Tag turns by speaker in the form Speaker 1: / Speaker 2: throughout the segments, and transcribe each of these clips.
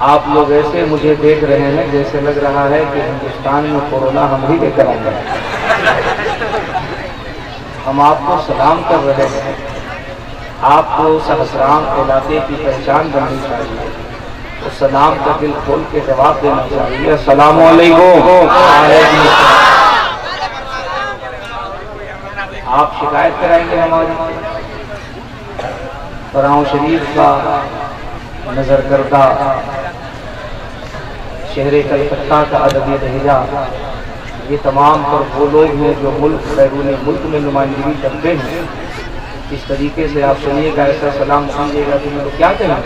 Speaker 1: आप लोग ऐसे मुझे देख रहे हैं जैसे लग रहा है कि हिंदुस्तान में कोरोना हम ही लेकर आ गए। हम आपको सलाम कर रहे हैं। आपको सहस्राम इलाके की पहचान बननी चाहिए, तो सलाम का दिल खोल के जवाब देना चाहिए। अस्सलाम वालेकुम। आप शिकायत कराएंगे हमारी? फराउ शरीफ का नजर करदा शहर कलकत्ता का अदबी लहजा, ये तमाम पर वो लोग हैं जो मुल्क बैरून मुल्क में नुमाइंदगी करते हैं। इस तरीके से आप सुनिएगा, ऐसा सलाम सुनिएगा कि मैं तो क्या कहना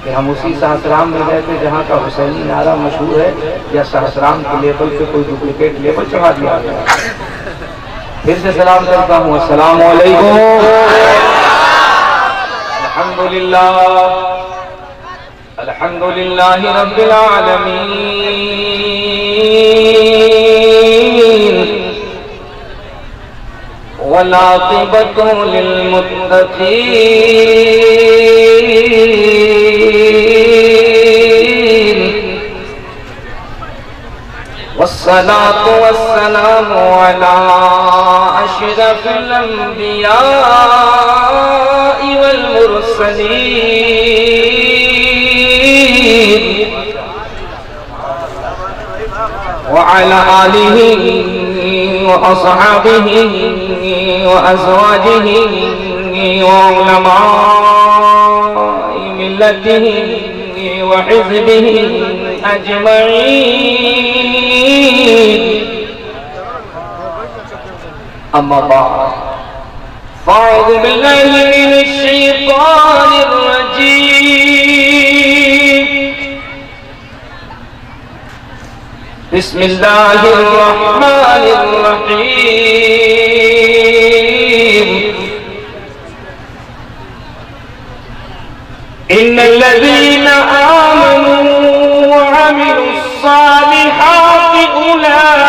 Speaker 1: कि हम उसी सहस्राम में गए थे जहाँ का हुसैनी नारा मशहूर है, या सहस्राम के लेवल पे कोई डुप्लीकेट लेवल चढ़ा दिया गया। फिर से सलाम करता हूँ, अस्सलाम वालेकुम। अल्हम्दुलिल्लाह अल्हम्दुलिल्लाहि रब्बिल आलमीन वल आक़िबतु लिल मुत्तक़ीन वस्सलातु वस्सलामु अला अशरफिल अंबिया'i वल मुरसलीन व अला आलिहि व अस्हाबिहि व अज़वाजिहि व उलमा'i मिल्लतिहि व हिज़्बिहि अजमईन। अम्मा बाद फ़अऊज़ु बिल्लाहि मिनश शैतानिर रजीम। बिस्मिल्लाहिर रहमानिर रहीम। इन्नल्लज़ीना आमनू व अमिलुस सालिहाति उलाइका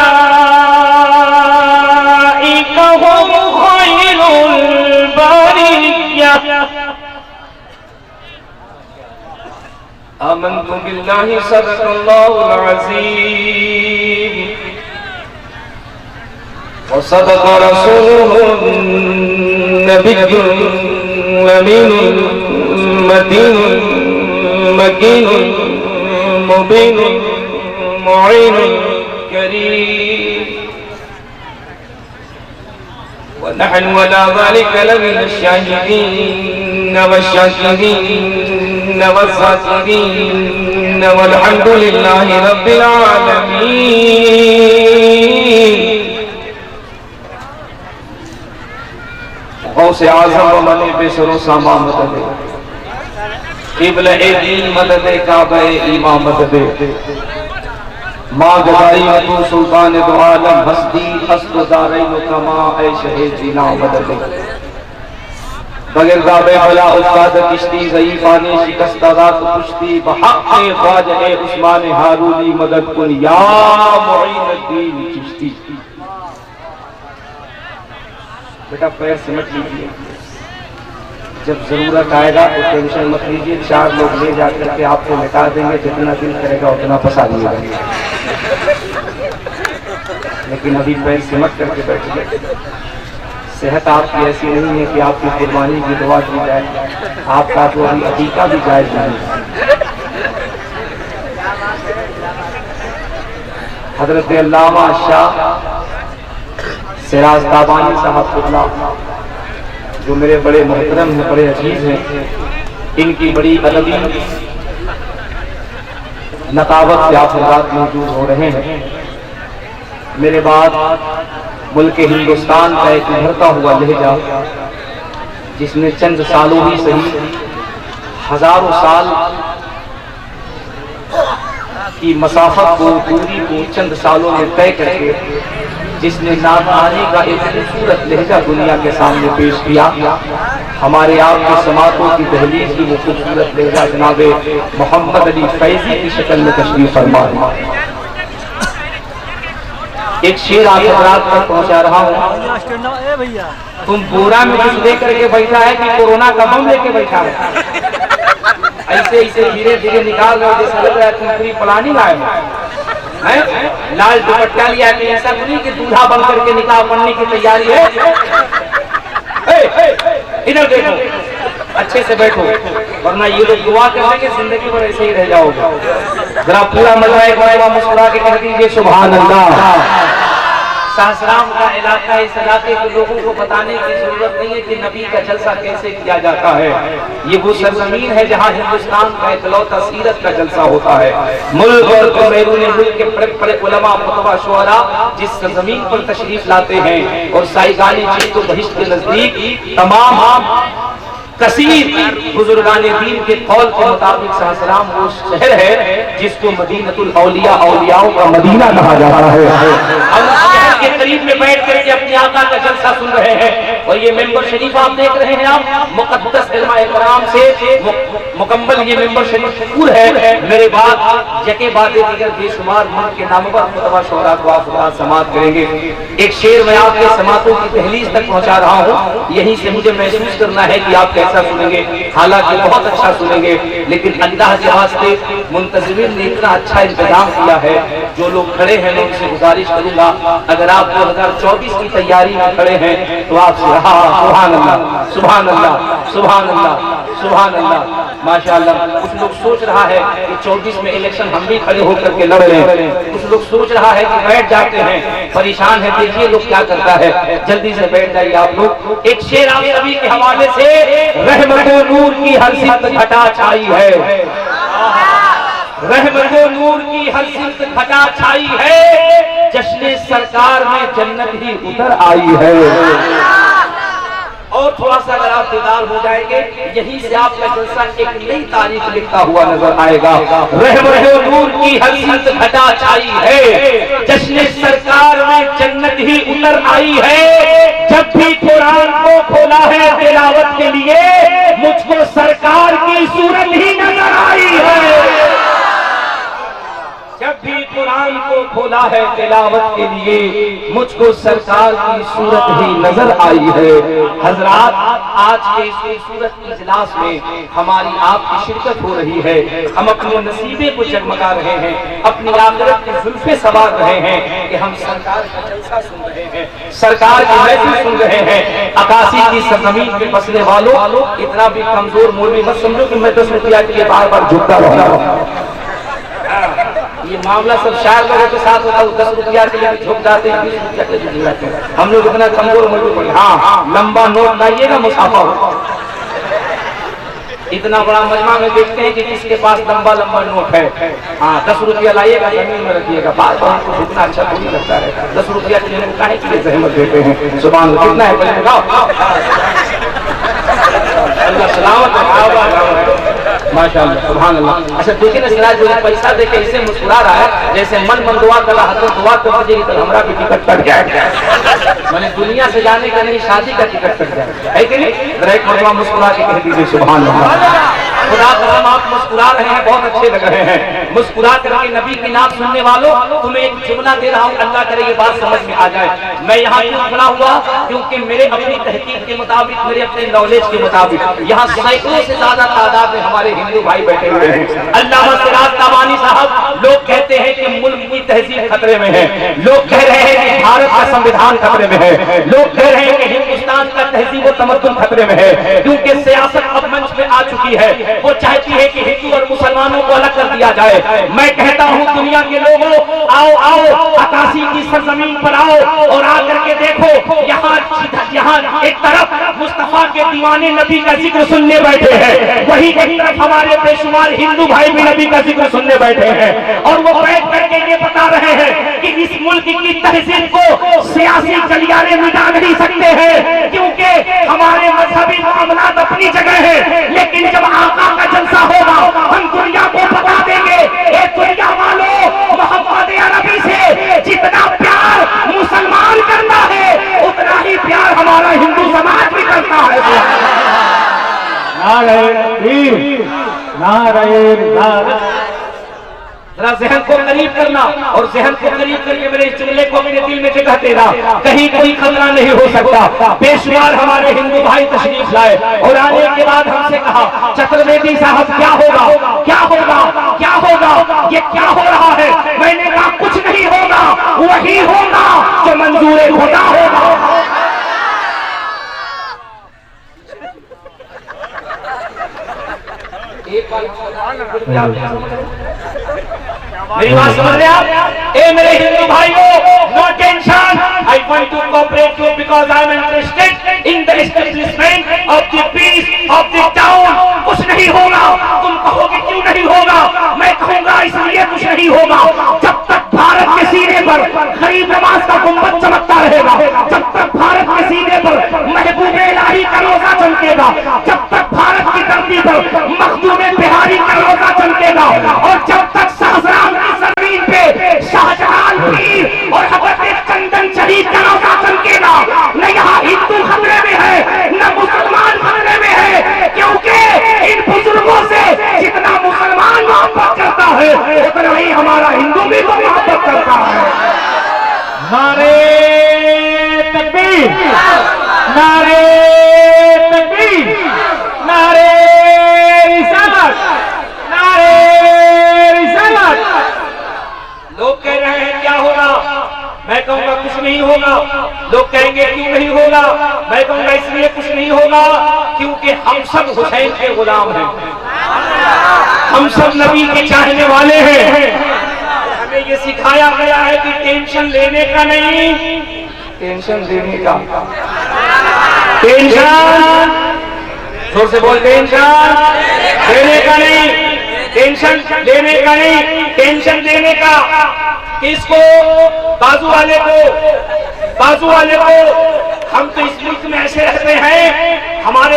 Speaker 1: हुम खैरुल बरिय्या। आमन्तु बिल्लाहि सदक़ल्लाहुल अज़ीम व सदक़ रसूलुहुन नबिय्युल अमीनुल मतीनुल मकीनुल मुबीनुल मुईनुल करीम व नहनु अला ज़ालिका लमिनश शाहिदीन वश्शाकिरीन वज़्ज़ाकिरीन वल्हम्दुलिल्लाहि रब्बिल आलमीन। गौसे आज़म व मने बेसरो सामा मदद, क़िबला दीन मदद, काबा ईमान मदद, माँ गदाई तू सुल्तान दो आलम, हस्ती हस्त दारैन कमा ऐ शहे जीना मदद। बगैर गाबे भला उस्ताद किश्ती ज़ईफ़ाने शिकस्त रात कुश्ती, बहक़ ख्वाजा उस्मान हारूनी मदद कुन या मुईनुद्दीन चिश्ती। बेटा पैर सिमट लीजिए, जब जरूरत आएगा तो टेंशन मत लीजिए, 4 लोग ले जाकर के आपको मिटा देंगे, जितना दिल करेगा उतना फंसा लिएगा। लेकिन अभी पैर सिमट करके बैठिए। सेहत आपकी ऐसी नहीं है कि आपकी कुर्बानी की दुआ की जाए, आपका तो अभी अकीका भी जायज नहीं। हजरत अल्लामा शाह सिराज ताबानी साहब जो मेरे बड़े मोहतरम हैं, बड़े अजीज हैं, इनकी बड़ी अदबी नकावत से आप हज़रात मौजूद हो रहे हैं। मेरे बाद मुल्क हिंदुस्तान का एक उभरता हुआ लहजा, जिसने चंद सालों ही सही हजारों साल की मसाफत को, दूरी को चंद सालों में तय करके जिसने नादानी का एक खूबसूरत लहजा दुनिया के सामने पेश किया, हमारे आपके समातों की दहलीज की वो खूबसूरत लहजा जनाब मोहम्मद अली फैजी की शक्ल में तशरीफ फरमा। एक शेर आप हज़रात तक पहुंचा रहा हूँ। तुम बोरा में कुछ लेकर के बैठा है कि कोरोना का बम लेके बैठा है? ऐसे ऐसे धीरे धीरे निकाल रहे हो, जैसा लग रहा है तुम पूरी प्लानिंग आए हो। लाल दुपट्टा लिया कि ऐसा नहीं कि दूल्हा बन करके निकाह पढ़ने की तैयारी है। इधर देखो, अच्छे से बैठो, वरना ये लोग दुआ करेंगे जिंदगी भर ऐसे ही रह जाओगे। जरा पूरा मजा एक बार मुस्कुरा के कह दीजिए सुभान अल्लाह। सासाराम का इलाका, इस इलाके के लोगों को बताने की जरूरत नहीं है कि नबी का जलसा कैसे किया जाता है। ये वो सरजमीन है जहाँ हिंदुस्तान का इकलौता सीरत का जलसा होता है। मुल्क और बैरून मुल्क के बड़े बड़े उलमा, फतवा, शुअरा जिस सरजमीन पर तशरीफ लाते हैं और साइगानी चीज़ को बहिश्त के नजदीक तमाम कसीर बुजुर्गाने दीन के कौल के मुताबिक सासाराम वो शहर है जिसको मदीनतुल औलिया, औलियाओं का मदीना कहा जाता है। हम शहर के करीब में बैठ करके अपने आका का जलसा सुन रहे हैं और ये मेंबर शरीफ आप देख रहे हैं, आप मुकद्दस इल्माए कराम से मुकम्मल ये मेंबर शरीफ पूर है। मेरे बाद जके बातें दीगर बेशुमार मुल्क के नामवर फतवा शुअरा को आप समात करेंगे। एक शेर में आपके समातों की तहलीज तक पहुंचा रहा हूँ, यहीं से मुझे महसूस करना है कि आप कैसा सुनेंगे। हालांकि बहुत अच्छा सुनेंगे, लेकिन अल्लाह के वास्ते मुंतज़िमीन ने इतना अच्छा इंतजाम किया है। जो लोग खड़े हैं मैं उनसे गुजारिश करूंगा, अगर आप 2024 की तैयारी में खड़े हैं तो आप सुभान अल्लाह, सुभान अल्लाह, सुभान अल्लाह, सुभान अल्लाह, माशाअल्लाह। कुछ लोग सोच रहा है कि 24 में इलेक्शन हम भी खड़े होकर के लड़ रहे हैं, कुछ लोग सोच रहा है कि बैठ जाते हैं, परेशान है। देखिए लोग क्या करता है, जल्दी से बैठ जाइए आप लोग। एक शेर आप सभी के हवाले से, रहमतो नूर की हर सिमत घटा छाई है, रहमतो नूर की हर सिमत घटा छाई है, जश्न सरकार में जन्नत ही उतर आई है। और थोड़ा सा अगर आप दीदार हो जाएंगे, यहीं से आपका जलसा एक नई तारीख लिखता हुआ नजर आएगा। रहमतो नूर की हर सिमत घटा छाई है, जश्न सरकार में जन्नत ही उतर आई है। जब भी कुरान को खोला है तिलावत के लिए, मुझको सरकार की सूरत ही नजर आई है। जब भी कुरान को खोला है तिलावत के लिए, मुझको सरकार की सूरत ही नजर आई है। हजरात, आज के इस खूबसूरत इजलास में हमारी आपकी शिरकत हो रही है। हम अपने नसीबे को जगमगा रहे हैं, अपनी आखिरत की जुल्फे सवार रहे हैं कि हम सरकार का जलसा सुन रहे हैं, सरकार की महफिल सुन रहे हैं। अकाशी की सरजमीन पे बसने वालों, इतना भी कमजोर मौलवी मत समझो कि मैं 10 रुपया के लिए बार बार झुकता रहूंगा। ये मामला सब शायर लोगों के साथ होता है, 10 रुपया के लिए झुक जाते हैं, 20 रुपया के लिए झुक जाते हैं। हम लोग इतना कमजोर मौलवी पड़े। हाँ, लंबा नोट लाइएगा, मुसाफा हो। इतना बड़ा मजमा में देखते हैं कि किसके पास लंबा लंबा नोट है। हाँ, 10 रुपया लाइएगा, जमीन में रखिएगा, बार बार हमको झुकना अच्छा नहीं लगता है। 10 रुपया के लिए काहे के लिए जहमत देते हैं। सुभान अल्लाह, कितना है पहले बताओ। अल्लाह सलामत माशाअल्लाह, सुभान अल्लाह। अच्छा देखिए ना, सिराज जो पैसा देके इसे मुस्कुरा रहा है, जैसे मन दुआ कर रहा है, दुआ कर दीजिए तो हमारा भी टिकट कट जाएगा। मैंने दुनिया से जाने का नहीं, शादी का टिकट कट जाएगा, है कि नहीं? एक मरतबा मुस्कुरा के कह दीजिए सुभान अल्लाह। खुदा करम, आप मुस्कुरा रहे हैं, बहुत अच्छे लग रहे हैं। मुस्कुरा करके नबी की नाम सुनने वालों, तुम्हें एक जुमला दे रहा हूँ, अल्लाह करे ये बात समझ में आ जाए। मैं यहाँ क्यों खड़ा हुआ? क्योंकि मेरे अपनी तहकीक के मुताबिक, मेरे अपने नॉलेज के मुताबिक यहाँ सैकड़ों से ज्यादा तादाद में हमारे हिंदू भाई बैठे हुए हैं। अल्लामा सिराज ताबानी साहब, लोग कहते हैं कि मुल्क की तहजीब खतरे में है, लोग कह रहे हैं कि भारत का संविधान खतरे में है, लोग कह रहे हैं कि हिंदुस्तान का तहजीब व तमद्दुन खतरे में है, क्योंकि सियासत अब मंच में आ चुकी है। वो चाहती है कि हिंदू और मुसलमानों को अलग कर दिया जाए। मैं कहता हूँ दुनिया के लोगों, आओ आओ, अकाशी की सरजमीन पर आओ और आकर के देखो, यहाँ एक तरफ मुस्तफा के दीवाने नबी का जिक्र सुनने बैठे हैं, वही एक तरफ हमारे बेशुमार हिंदू भाई भी नबी का जिक्र सुनने बैठे हैं। और वो बैठ करके ये बता रहे हैं कि इस मुल्क की तहजीब को सियासी गलियारे मिटा नहीं सकते हैं, क्योंकि हमारे मजहबी मामलात अपनी जगह है, लेकिन जब आका का जलसा होगा हम दुनिया को बता देंगे, ए दुनिया वालों, मोहम्मद अरबी से जितना प्यार मुसलमान करता है, उतना ही प्यार हमारा हिंदू समाज भी करता है। नारे तकबीर, नारे रिसालत। जरा जहन को करीब करना और जहन को करीब करके मेरे इस जुमले को मेरे दिल में जगह देना, कहीं कोई खतरा नहीं हो सकता। बेशुमार हमारे हिंदू भाई तशरीफ लाए और आने के बाद हमसे कहा, चतुर्वेदी साहब क्या होगा, क्या होगा, क्या होगा, ये क्या हो रहा है? मैंने कहा कुछ नहीं होगा, वही होगा जो मंजूर खुदा होगा। मेरी बात समझ रहे आप? ए मेरे हिंदू भाइयों, no tension, I want to cooperate you because I am interested in the establishment of the peace of the town. कुछ नहीं होगा। तुम कहोगे क्यों नहीं होगा? मैं कहूंगा इसलिए कुछ नहीं होगा, जब तक भारत के सीने पर गरीब नवाज का गुंबद चमकता रहेगा, जब तक भारत के सीने पर महबूबे इलाही का रोजा चमकेगा, जब तक भारत की धरती पर मखदूम बिहारी का रोजा चमकेगा, और जब तक शाहजहां की जमीन पे शाहजहां पीर और हजरत चंदन शहीद का रोजा चमकेगा, न यहाँ हिंदू खतरे में है, न मुसलमान खतरे में है, क्योंकि इन बुजुर्गों से जितना मुसलमान मोहब्बत करता है उतना ही हमारा हिंदू भी तो मोहब्बत करता है।
Speaker 2: नारे तकबीर, नारे तकबीर, नारे रिसालत, नारे रिसालत।
Speaker 1: लोग कह रहे हैं क्या होगा? मैं कहूंगा कुछ नहीं होगा। लोग कहेंगे क्यों नहीं होगा? मैं कहूंगा इसलिए कुछ नहीं होगा क्योंकि हम सब हुसैन के गुलाम हैं, हम सब नबी के चाहने वाले हैं। हमें ये सिखाया गया है कि टेंशन लेने का नहीं, टेंशन देने का। टेंशन, जोर से बोल, टेंशन देने का नहीं, टेंशन लेने का नहीं, टेंशन देने का। किसको? बाजू वाले को, बाजू वाले को। हम तो इस मुल्क में ऐसे रहते हैं, हमारा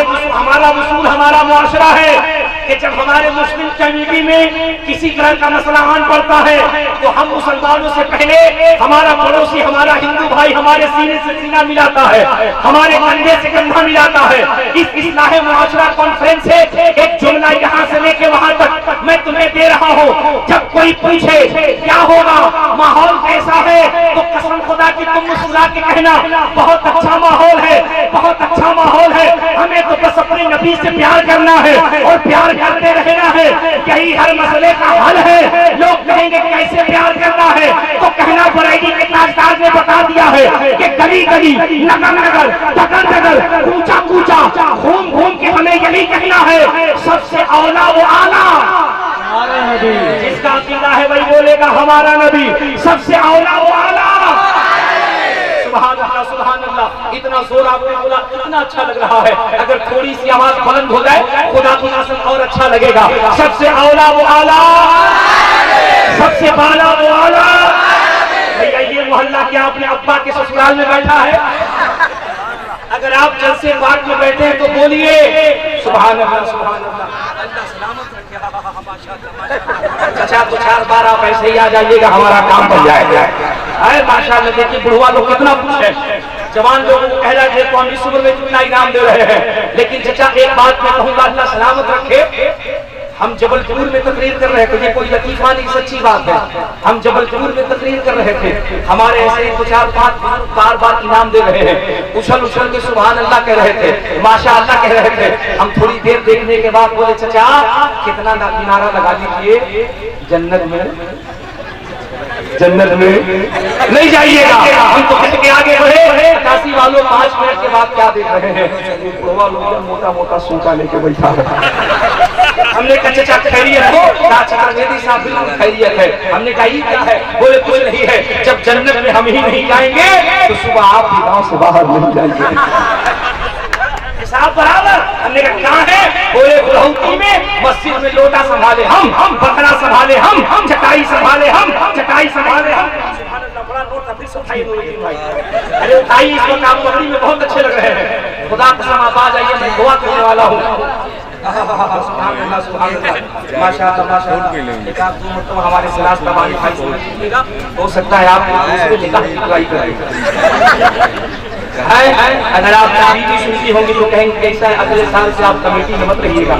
Speaker 1: वसूल हमारा मुआशरा है कि जब हमारे मुस्लिम कम्युनिटी में किसी तरह का मसला आन पड़ता है तो हम मुसलमानों से पहले हमारा पड़ोसी, हमारा हिंदू भाई हमारे सीने से सीना मिलाता है, हमारे कंधे से कंधा मिलाता है। इस इस्लाह मुआशरा कॉन्फ्रेंस से एक जुमला यहाँ से लेके वहां तक मैं तुम्हें दे रहा हूँ। जब कोई पूछे क्या होगा, माहौल कैसा है, तो कसम खुदा की तुम मुस्कुरा के कहना बहुत अच्छा माहौल है, बहुत अच्छा माहौल है। हमें तो बस अपने नबी से प्यार करना है और प्यार करते रहना है, यही हर मसले का हल है। लोग कहेंगे कैसे प्यार करना है, तो कहना बरेली के ताजदार ने बता दिया है कि गली गली, नगर नगर, डगर डगर, कूचा कूचा, घूम घूम के हमें यही कहना है, सबसे औला वो आला। जिसका अकीदा है वही बोलेगा हमारा नबी सबसे औला वो आला। सुभान अल्लाह, सुभान अल्लाह। इतना जोर आपने बोला, इतना अच्छा लग रहा है। अगर थोड़ी सी आवाज बुलंद हो जाए खुदा की कसम और अच्छा लगेगा। सबसे औला वो आला, सबसे बाला वो आला। भैया ये मोहल्ला क्या अपने अब्बा के ससुराल में बैठा है? अगर आप जलसे बाग में बैठे हैं तो बोलिए सुभान अल्लाह, सुभान अल्लाह। अच्छा तो 4 बार आप ऐसे ही आ जाइएगा, हमारा काम बन जाएगा। अरे माशाल्लाह, देखिए बुढ़वा लोग कितना खुश है, जवान लोगों को कह रहा है कौन इस उम्र में कितना इनाम दे रहे हैं। लेकिन चचा एक बात मैं कहूँगा, अल्लाह सलामत रखे। हम जबलपुर में तकरीर कर रहे थे, ये कोई लतीफा नहीं, सच्ची बात है। हम जबलपुर में तकरीर कर रहे थे, हमारे ऐसे 2-4-5 बार बार इनाम दे रहे हैं, उछल उछल के सुभान अल्लाह कह रहे थे, माशाअल्लाह कह रहे थे। हम थोड़ी देर देखने के बाद बोले चचा कितना किनारा लगा लीजिए, जन्नत में, जन्नत में नहीं जाइएगा। हम तो हट के आगे बढ़े। 81 वालों 5 मिनट के बाद क्या देख रहे हैं, मोटा मोटा सूखा लेके बैठा है। हमने कहा चचा खैरियत हो? चतुर्वेदी साहब बिल्कुल खैरियत है। हमने कहा ये क्या है? बोले कुछ नहीं है, जब जन्नत में हम ही नहीं जाएंगे तो सुबह आप भी गाँव से बाहर नहीं जाएंगे। साहब बराबर। हमने कहा कहाँ है? बोले गुलहौती में, मस्जिद में लोटा संभाले हम, बकरा संभाले हम, चटाई संभाले हम, चटाई संभाले हम। बड़ा नोट था, फिर उठाइए भाई। अरे उठाइए, इस वक्त आप पगड़ी में बहुत अच्छे लग रहे हैं। खुदा कसम आप आ जाइए, मैं दुआ करने वाला हूँ। माशाअल्लाह, माशाअल्लाह। एक आप 2 मरतबा हमारे सिराज तबानी भाई से हो सकता है आप उसमें निकाह की ट्राई करें। अगर आप तकरीर सुनती होंगी तो कहेंगे कैसा है, अगले साल से आप कमेटी में मत रहिएगा।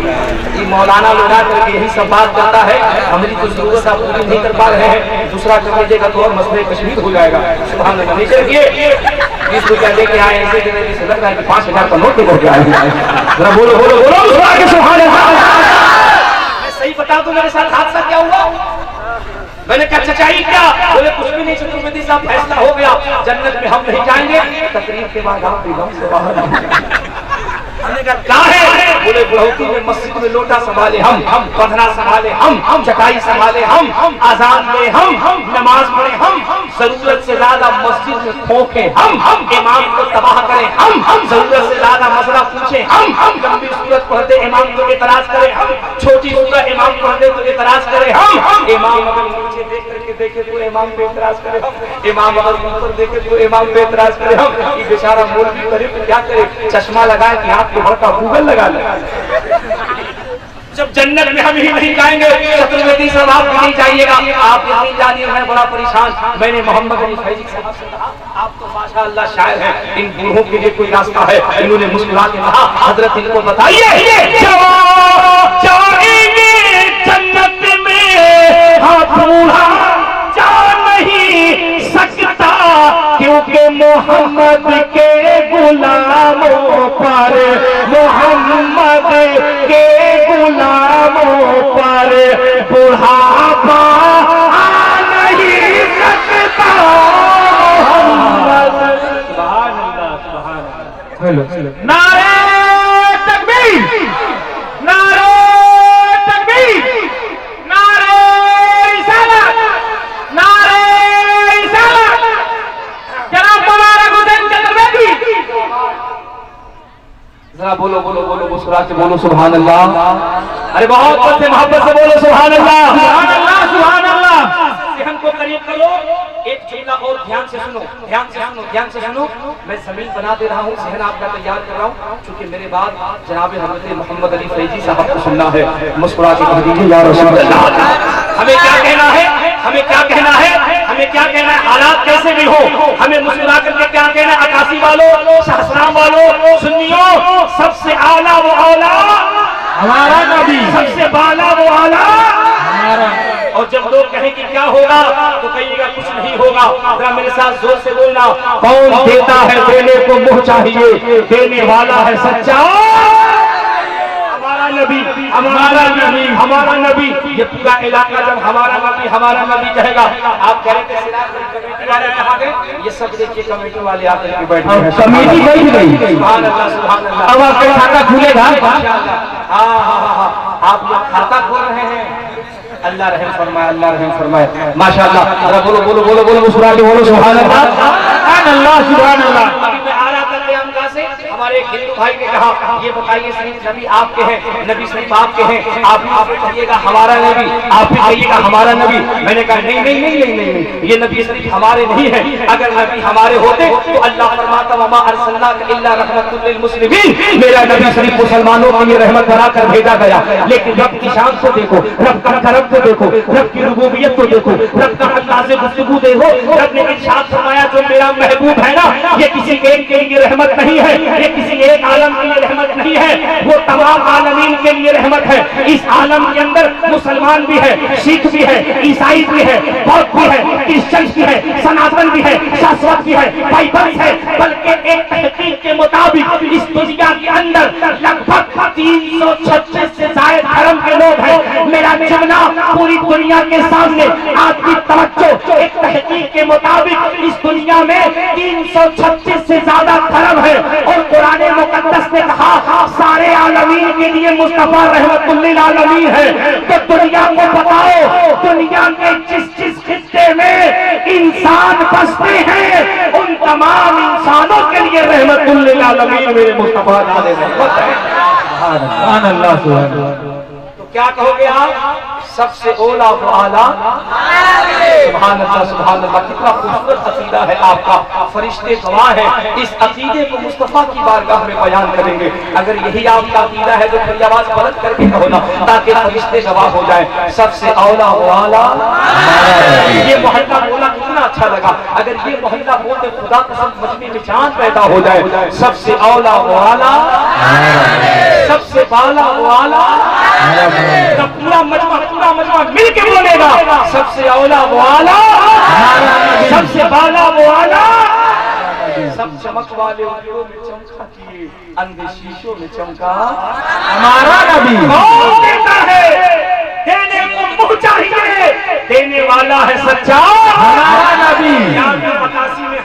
Speaker 1: ये मौलाना लोग करके यही सब बात करता है, हमारी तो जरूरत आप पूरी नहीं कर पा रहे हैं, दूसरा कर लीजिएगा तो और मसले कश्मीर हो जाएगा। सुभान अल्लाह। नीचे रखिए, 20 रुपया लेके आए ऐसे जगह से लग रहा है कि 5000 का नोट लेकर आए। जरा बोलो बोलो बोलो सुभान अल्लाह। मैं सही बता दूं मेरे साथ हादसा क्या हुआ? मैंने कहा सच्चाई क्या? बोले कुछ भी नहीं, चतुर्वेदी साहब फैसला हो गया, जन्नत में हम नहीं जाएंगे। तकरीर के बाद आप एकदम से बाहर। हमने कहा क्या है? बोले बुढ़ौती में मस्जिद में लोटा संभाले हम, पधरा संभाले हम, चटाई संभाले हम, आजान दे हम, नमाज पढ़े हम, जरूरत से ज्यादा मस्जिद में खोखे हम, इमाम को तबाह करें हम, जरूरत से ज्यादा मसला पूछे हम, लंबी सूरत पढ़ते इमाम को एतराज करें हम, छोटी सूरत इमाम पढ़ते तो एतराज करें हम, इमाम अगर नीचे देख करके देखे तो इमाम पे एतराज करें हम, इमाम अगर ऊपर देखे तो इमाम पे एतराज करें हम। ये बेचारा मौलवी करे तो क्या करे? चश्मा लगाए कि हाथ को भड़का गूगल लगा ले। जब जन्नत में हम ही नहीं जाएंगे, चतुर्वेदी साहब आप नहीं जाइएगा। आप नहीं जानिए, मैं बड़ा परेशान। मैंने मोहम्मद अली फैजी साहब से कहा, आप तो माशाअल्लाह शायर हैं, इन बूढ़ों के लिए कोई रास्ता है? इन्होंने मुस्कुरा के कहा, हजरत इनको बताइए जाएंगे जन्नत में, हाँ बूढ़ा जा नहीं सकता, क्योंकि मोहम्मद के गुलामों पर, मोहम्मद के गुलामों पर बुढ़ापा आ नहीं सकता। सुभान अल्लाह, सुभान अल्लाह। नारे तकबीर, नारे तकबीर, नारे रिसालत, नारे रिसालत। जनाब मुबारक हुसैन चतुर्वेदी, जरा बोलो बोलो बोलो मुस्कुरा के बोलो सुभान अल्लाह। अरे बहुत से मोहब्बत से बोलो सुभान अल्लाह, सुभान अल्लाह, सुभान अल्लाह। सहन को करीब करो, एक जुमला और ध्यान से सुनो, ध्यान से सुनो, ध्यान से सुनो। मैं जमीन बना दे रहा हूँ, सहन आपका तैयार कर रहा हूँ, क्योंकि मेरे बाद जनाब हजरत मोहम्मद अली फैजी साहब को सुनना है। मुस्कुरा के कह दीजिए या रसूल अल्लाह। हमें क्या कहना है? हमें क्या कहना है? हमें क्या कहना है? हालात कैसे भी हो, हमें मुस्कुरा करके क्या कहना है? अकासी वालों, शाहसराम वालों, सुन्नियों, सबसे आला वो आला हमारा नबी, सबसे बाला वो आला हमारा। और जब लोग कहें कि क्या होगा तो कहिएगा कुछ नहीं होगा। जरा मेरे साथ जोर से बोलना, कौन देता है देने को मुँह चाहिए, देने वाला है सच्चा हमारा नबी, हमारा नबी, हमारा नबी। ये पूरा इलाका जब हमारा नबी कहेगा, आप कह रहे थे कमेटी वाले कहाँ गए? ये सब देखिए कमेटी वाले आकर के बैठ गए, कमेटी बैठ गई। सुभान अल्लाह, सुभान अल्लाह। अब आपका खाता खुलेगा। हाँ हाँ हाँ, आप लोग खाता खोल रहे हैं। अल्लाह रहम फरमाए, अल्लाह रहम फरमाए। माशाअल्लाह। अरे बोलो बोलो बोलो बोलो मुस्कुरा के बोलो सुभान अल्लाह, सुभान अल्लाह, सुभान अल्लाह। हमारे हिंदू भाई ने कहा, ये बताइए शरीफ नबी आपके हैं, नबी शरीफ आपके हैं, आप भी कहिएगा हमारा नबी, आप भी कहिएगा हमारा नबी। मैंने कहा नहीं नहीं नहीं नहीं नहीं, नहीं। ये नबी शरीफ हमारे नहीं है। अगर नबी हमारे होते तो अल्लाह फरमाता वमा अरसलनाका इल्ला रहमतुल लिल मुस्लिमीन, मेरा नबी शरीफ मुसलमानों के लिए रहमत बनाकर भेजा गया। लेकिन रब की शान को देखो, रब का करम को देखो, रब की रुबूबियत को देखो, रब का अंदाज़े गुफ्तगू देखो। रब ने इरशाद फरमाया जो मेरा महबूब है ना, ये किसी एक के लिए रहमत नहीं है, ये किसी एक आलम के लिए रहमत नहीं है, वो तमाम आलमीन के लिए रहमत है। इस आलम के अंदर मुसलमान भी है, सिख भी है, ईसाई भी है, बौद्ध भी है, क्रिश्चियन भी है, सनातन भी है, शाश्वत भी है, बाइबल है। बल्कि एक तहकीक के मुताबिक इस दुनिया के अंदर लगभग 336 से ज्यादा धर्म के लोग हैं। मेरा जुमला पूरी दुनिया के सामने आपकी तवज्जो, एक तहकीक के मुताबिक इस दुनिया में 336 से ज्यादा धर्म है। और कुरान मुकद्दस ने कहा सारे आलमीन के लिए मुस्तफा रहमतुल लिल आलमीन है। तो दुनिया को बताओ, दुनिया के जिस जिस खित्ते में इंसान बसते हैं उन तमाम इंसानों के लिए रहमतुल लिल आलमीन मेरे मुस्तफा नाज़िल है। सुभान अल्लाह, सुभान अल्लाह। तो क्या कहोगे आप? सबसे ओला व आला। सुभान अल्लाह सुभान अल्लाह, कितना खूबसूरत अकीदा है आपका। फरिश्ते गवाह हैं, इस अकीदे को मुस्तफा की बारगाह में बयान करेंगे। अगर यही आपका अकीदा है तो फिर आवाज बुलंद करके कहो ना, ताकि फरिश्ते गवाह हो जाए। सबसे औला व आला। ये मोहल्ला बोला कितना अच्छा लगा। अगर ये मोहल्ला बोलते खुदा कसम मजमे में चांद पैदा हो जाए। सबसे औला व आला, सबसे बाला व आला। पूरा मजमा मिल के बोलेगा सबसे औला वो आला, सबसे बाला वो आला। सब चमक वाले उंगलियों में चमका किए, अंधे शीशों में चमका हमारा नबी। कौन देता है? देने को मुँह चाहिए, देने वाला है सच्चा हमारा नबी। मकासी में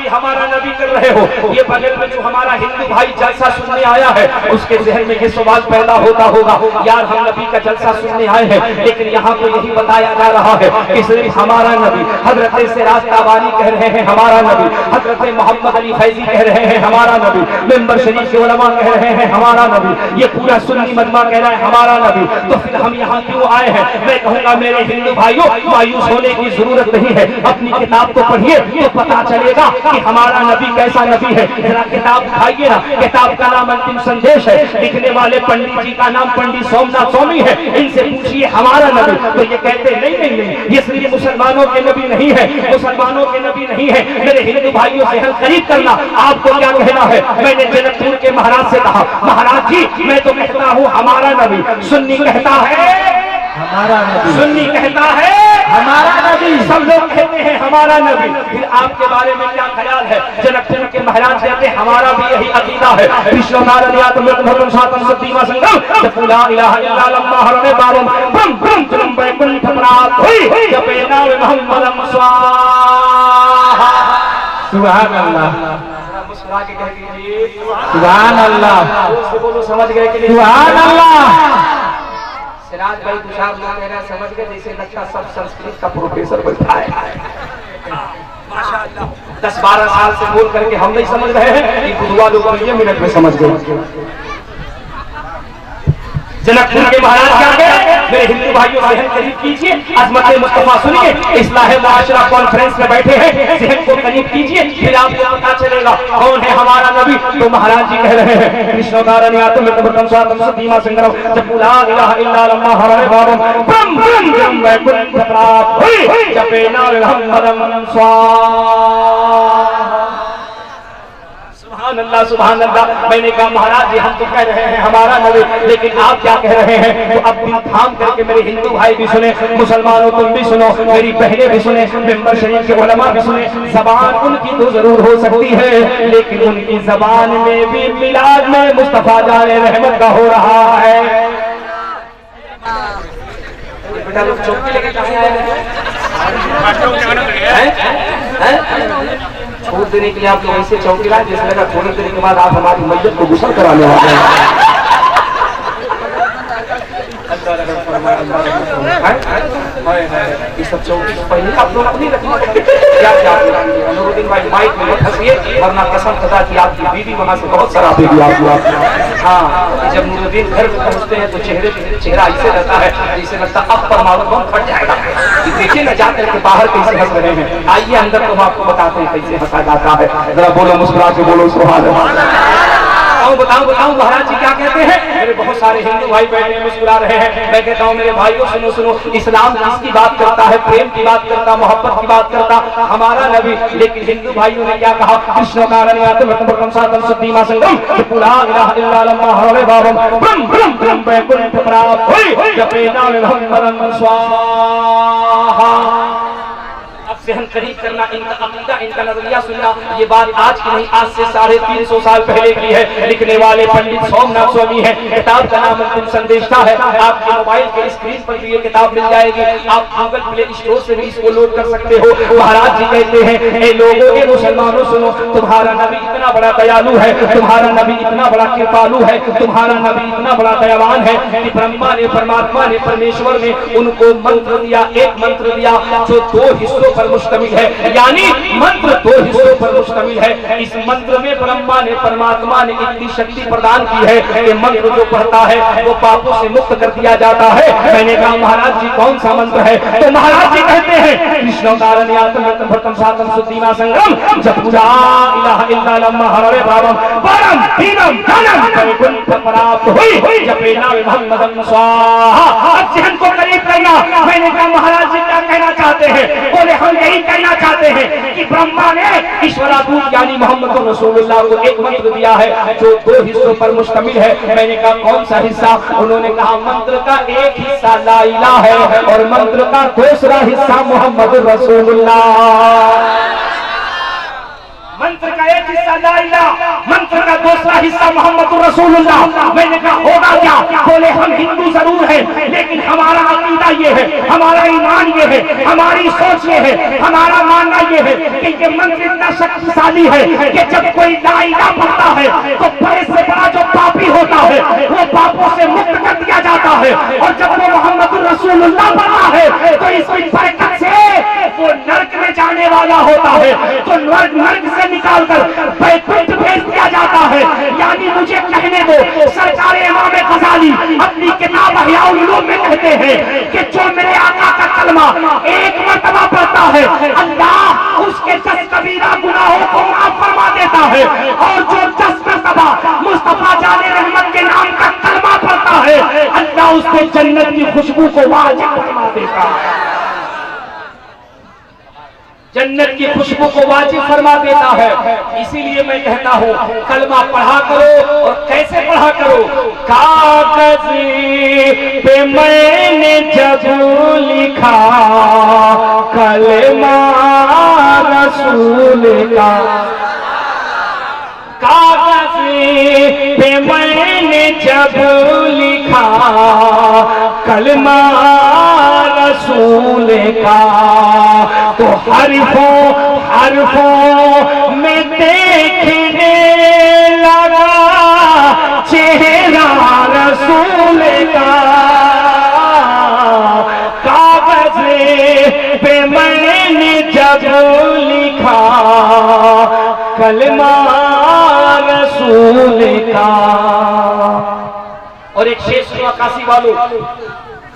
Speaker 1: हमारा नबी कर रहे हो, ये बगल में जो हमारा हिंदू भाई जलसा सुनने आया है उसके जहन में ये सवाल पैदा होता होगा, यार हम नबी का जलसा सुनने आए हैं, लेकिन यहाँ तो यही बताया जा रहा है कि सिर्फ हमारा नबी। हजरत सिराज ताबानी कह रहे हैं हमारा नबी, हजरत मोहम्मद अली फैजी कह रहे हैं हमारा नबी, मेंबर शरीफ के उलमा कह रहे हैं हमारा नबी, ये पूरा सुन्नी मजमा कह रहा है हमारा नबी। तो फिर हम यहाँ क्यों आए हैं? मैं कहूँगा मेरे हिंदू भाइयों, मायूस होने की जरूरत नहीं है। अपनी किताब को पढ़िए तो पता चलेगा कि हमारा नबी कैसा नबी है। जरा किताब उठाइए ना, किताब का नाम अंतिम संदेश है, लिखने वाले पंडित जी का नाम पंडित सोमनाथ स्वामी है। इनसे पूछिए हमारा नबी, तो ये कहते नहीं, ये सिर्फ मुसलमानों के नबी नहीं है, मुसलमानों के नबी नहीं है। मेरे हिंदू भाइयों से हम करीब करना, आपको क्या कहना है? मैंने जनकपुर के महाराज से कहा, महाराज जी मैं तो कहता हूँ हमारा नबी, सुन्नी कहता है हमारा नबी, सुन्नी कहता है हमारा नबी, सब लोग कहते हैं हमारा नबी। फिर आपके बारे में क्या ख्याल है? जनकपुर के महाराज कहते हैं हमारा भी यही अकीदा है। सुभान अल्लाह, मुस्कुरा के कह दीजिए सुभान अल्लाह, बोलो समझ गए कि नहीं? सुभान अल्लाह। सिराज भाई तुषार लोग कह रहे हैं समझ गए, जैसे लगता सब संस्कृत का प्रोफेसर बैठा है। माशाअल्लाह 10-12 साल से बोल करके हम नहीं समझ रहे हैं, कि बुधवा लोग ये मिनट में समझ गए। जनकपुर के महाराज क्या कहे? मेरे हिंदू भाइयों जहन करीब कीजिए, अजमत मुस्तफा सुनिए, इस्लाह मुआशरा कॉन्फ्रेंस में बैठे हैं, जहन को करीब कीजिए, फिर आपको पता चलेगा कौन है हमारा नबी। तो महाराज जी कह रहे हैं कृष्ण नारायण आत्म प्रथम स्वातम सदीमा संग्रह जब ला इलाहा इल्लल्लाह हरे बाबम ब्रह्म ब्रह्म वैकुंठ प्राप्त हुई जपे नाम मोहम्मदम स्वाहा। सुभान अल्लाह सुभान अल्लाह। मैंने कहा महाराज जी हम तो कह रहे हैं हमारा नबी, लेकिन आप क्या कह रहे हैं? तो अब दिल थाम करके मेरे हिंदू भाई भी सुने, मुसलमानों तुम भी सुनो, मेरी बहनें भी सुने, मेंबर शरीफ के उलमा भी सुने। जबान उनकी तो जरूर हो सकती है, लेकिन उनकी जबान में भी मिलाद में मुस्तफा जाने रहमत का हो रहा है। बेटा लोग चौकी लेके कहाँ आए हैं? छोड़ देने के लिए आप लोग ऐसे चौकी लाए जिसमें लगा थोड़ी देर के बाद आप हमारी मैयत को गुस्सा कराने वाले हैं। ये सब चौकी पहले आप लोग अपनी रखना क्या नूरुद्दीन भाई माइक में मत हंसिए, वरना कसम खुदा की आपकी बीवी वहां से बहुत शराब देगी आपको। हाँ, जब नूरुद्दीन घर में पहुंचते हैं तो चेहरा ऐसे रहता है जैसे लगता अब परमाणु बम फट जाएगा। देखिए न जाकर के बाहर कैसे हंस रहे हैं, आइए अंदर तो आपको बताते हैं कैसे हंसा जाता है। जरा बोलो मुस्कुरा के बोलो सुभान अल्लाह। बताऊं महाराज जी क्या कहते हैं? मेरे बहुत सारे हिंदू भाई बैठे मुस्कुरा रहे हैं। मैं कहता हूँ मेरे भाइयों सुनो सुनो, इस्लाम किसकी बात करता है? प्रेम की बात करता, मोहब्बत की बात करता हमारा नबी। लेकिन हिंदू भाइयों ने क्या कहा? कृष्ण नारायण आत्म प्रथम स्वातम सदीमा संगम ला इलाहा इल्लल्लाह हरे बाबम ब्रह्म ब्रह्म वैकुंठ प्राप्त हुई जपे नाम मोहम्मदम स्वाहा। अब सहन करीब करना, इनका अकीदा, इनका नजरिया सुनना, ये बात आज की नहीं, आज से 350 साल पहले की है। लिखने वाले पंडित सोमनाथ स्वामी है, किताब का नाम अंतिम संदेश है। आपके मोबाइल के स्क्रीन पर भी ये किताब मिल जाएगी, आप गूगल प्ले स्टोर से भी इसको लोड कर सकते हो। महाराज जी कहते हैं ए लोगों के मुसलमानों सुनो, तुम्हारा नबी इतना बड़ा दयालु है, तुम्हारा नबी इतना बड़ा कृपालु है, तुम्हारा नबी इतना बड़ा दयावान है कि ब्रह्मा ने, परमात्मा ने, परमेश्वर ने उनको मंत्र दिया, एक मंत्र दिया जो 2 हिस्सों पर मुश्तमिल मुश्तमिल है, यानी मंत्र 2 हिस्सों पर मुश्तमिल है। इस मंत्र में ब्रह्मा ने, परमात्मा ने इतनी शक्ति प्रदान की है कि मंत्र जो पढ़ता है वो पापों से मुक्त कर दिया जाता है। मैंने कहा महाराज जी कौन सा मंत्र है? तो महाराज जी कहते हैं कृष्णोदारण यातम भरतम सातम सुद्धीमा संगम जपूजा इलाहा इल्लल्लाह महरे भावम परम दीनम जनम वैकुंठ प्राप्त हुई जपे नाम मोहम्मदम स्वाहा। अब जहन को करीब करना। मैंने कहा महाराज जी क्या कहना चाहते हैं? बोले हम यही कहना चाहते हैं कि ब्रह्मा ने ईश्वरादूत यानी मोहम्मद रसूलुल्लाह को एक मंत्र दिया है जो 2 हिस्सों पर मुश्तमिल है। मैंने कहा कौन सा हिस्सा? उन्होंने कहा मंत्र का एक हिस्सा ला इलाहा है और मंत्र का दूसरा हिस्सा मोहम्मद रसूलुल्लाह। मंत्र का एक हिस्सा ला इलाहा, मंत्र का दूसरा हिस्सा मोहम्मद रसूलुल्लाह। मैंने कहा होगा क्या? बोले हम हिंदू जरूर हैं लेकिन हमारा अकीदा ये है, हमारा ईमान ये है, हमारी सोच ये है, हमारा मानना ये है कि ये मंत्र इतना शक्तिशाली है कि जब कोई ला इलाहा पढ़ता है तो बड़े से बड़ा जो पापी होता है वो पापों से मुक्त कर दिया जाता है, और जब वो मोहम्मद रसूलुल्लाह पढ़ता है तो इसकी बरकत से वो नरक में जाने वाला होता है तो नरक से निकालकर वैकुंठ भेज दिया जाता है। यानी मुझे कहने दो, सरकार इमाम गजाली अपनी किताब अहया उलूम में कहते हैं कि जो मेरे आका का कलमा एक मर्तबा पढ़ता है अल्लाह उसके 10 कबीरा गुनाहों को माफ फरमा देता है, और जो 10 मर्तबा मुस्तफा जाने रहमत के नाम का कलमा पढ़ता है अल्लाह उसको जन्नत की खुशबू को वाजिब फरमा देता है, जन्नत की खुशबू को वाजिब फरमा देता है। इसीलिए मैं कहता हूँ कलमा पढ़ा करो, और कैसे पढ़ा करो? कागज पे मैंने जब लिखा कलमा रसूल का, कागज पे मैंने जब लिखा कलमा रसूल का, तो हरफों में देखने लगा चेहरा रसूल का। कागज पे मैंने जब लिखा कलमा रसूल का। और एक शेर सुनो आकाशी वालों,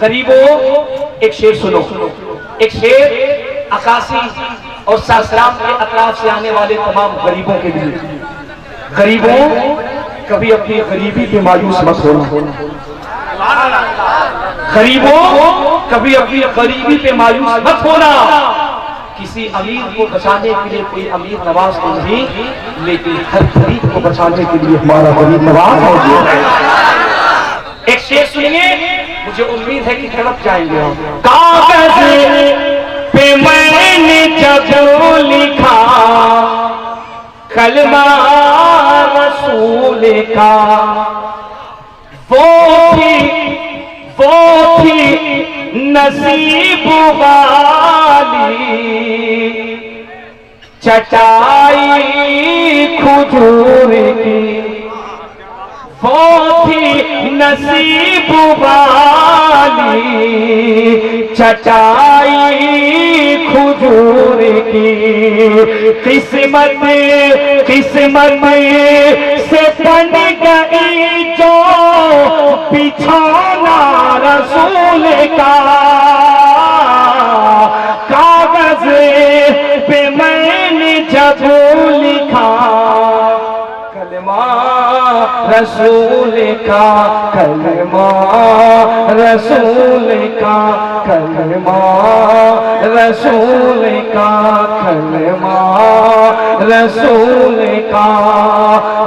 Speaker 1: गरीबों एक शेर सुनो, एक शेर आकाशी और सासाराम के अतराफ से आने वाले तमाम गरीबों के लिए। गरीबों कभी अपनी गरीबी पे मायूस मत होना, गरीबों कभी अपनी गरीबी पे मायूस मत होना। किसी अमीर को बचाने के लिए कोई अमीर नवाज तो नहीं, लेकिन हर गरीब को बचाने के लिए हमारा गरीब नवाज मौजूद है। एक शेर सुनिए, मुझे उम्मीद है कि तड़प जाएंगे हम। कागज पे मैंने जब लिखा कलमा रसूल का, वो थी नसीब वाली चटाई खजूर की, वो थी नसीब वाली चटाई खजूर की। किस्मत से बन गई जो बिछौना रसूल का। कागज पे मैंने जब लिखा कलमा रसूल का, कलमा रसूल का, कलमा रसूल का, कलमा रसूल का।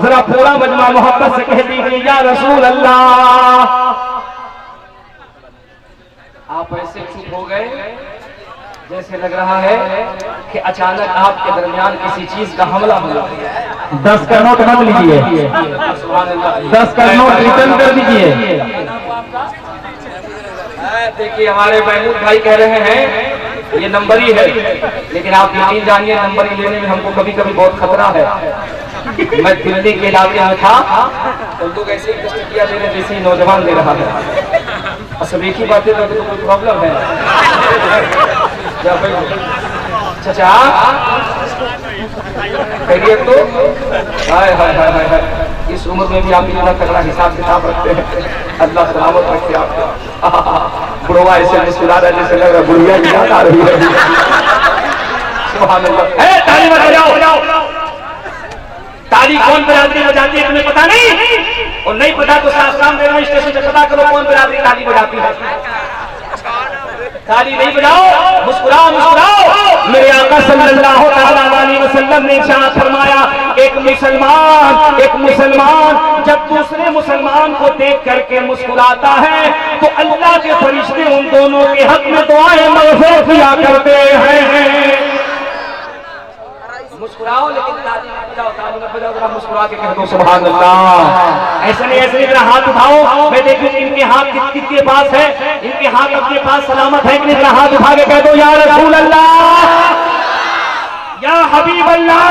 Speaker 1: जरा पूरा मजमा मोहब्बत से कह दीजिए या रसूल अल्लाह। आप ऐसे चुप हो गए जैसे लग रहा है कि अचानक आपके दरमियान किसी चीज का हमला हुआ।
Speaker 2: 10 का नोट मत लीजिए, 10 का नोट रिटर्न कर दीजिए।
Speaker 1: देखिए हमारे महमूद भाई कह रहे हैं ये नंबर ही है, लेकिन आप यकीन जानिए नंबर ही लेने में हमको कभी कभी बहुत खतरा है। मैं दिल्ली के इलाके में था तो लोग ऐसे किया दे रहे जैसे नौजवान दे रहा है। सब एक ही बातें तो कोई प्रॉब्लम है। चाचा कहिए तो हाय हाय हाय हाय हाय, इस उम्र में भी आप इतना तगड़ा हिसाब किताब रखते हैं। अल्लाह सलामत रखे आपको। बुढ़वा ऐसे मुस्कुरा रहा जैसे लग रहा बुढ़िया की याद आ रही है। सुभान अल्लाह। ए ताली बजाओ। ताली कौन बिरादरी बजाती है तुम्हें पता नहीं? और नहीं पता तो सासाराम रेलवे स्टेशन से पता करो कौन बिरादरी ताली बजाती है। ताली नहीं बजाओ, मुस्कुराओ मुस्कुराओ। मेरे आका सल्लल्लाहु अलैहि वसल्लम ने इरशाद फरमाया, एक मुसलमान जब दूसरे मुसलमान को देख करके मुस्कुराता है तो अल्लाह के फरिश्ते उन दोनों के हक में दुआएं मग़फ़िरत किया करते हैं। मुस्कुराओ लेकिन ताली मत बजाओ, ताली मत बजाओ, जरा मुस्कुरा के कह दो सुभान अल्लाह। ऐसे नहीं जरा हाथ उठाओ, मैं देखूं इनके हाथ किसके पास है, इनके हाथ अपने पास सलामत है कि नहीं? जरा हाथ उठा के कह दो या रसूल अल्लाह, या हबीब अल्लाह।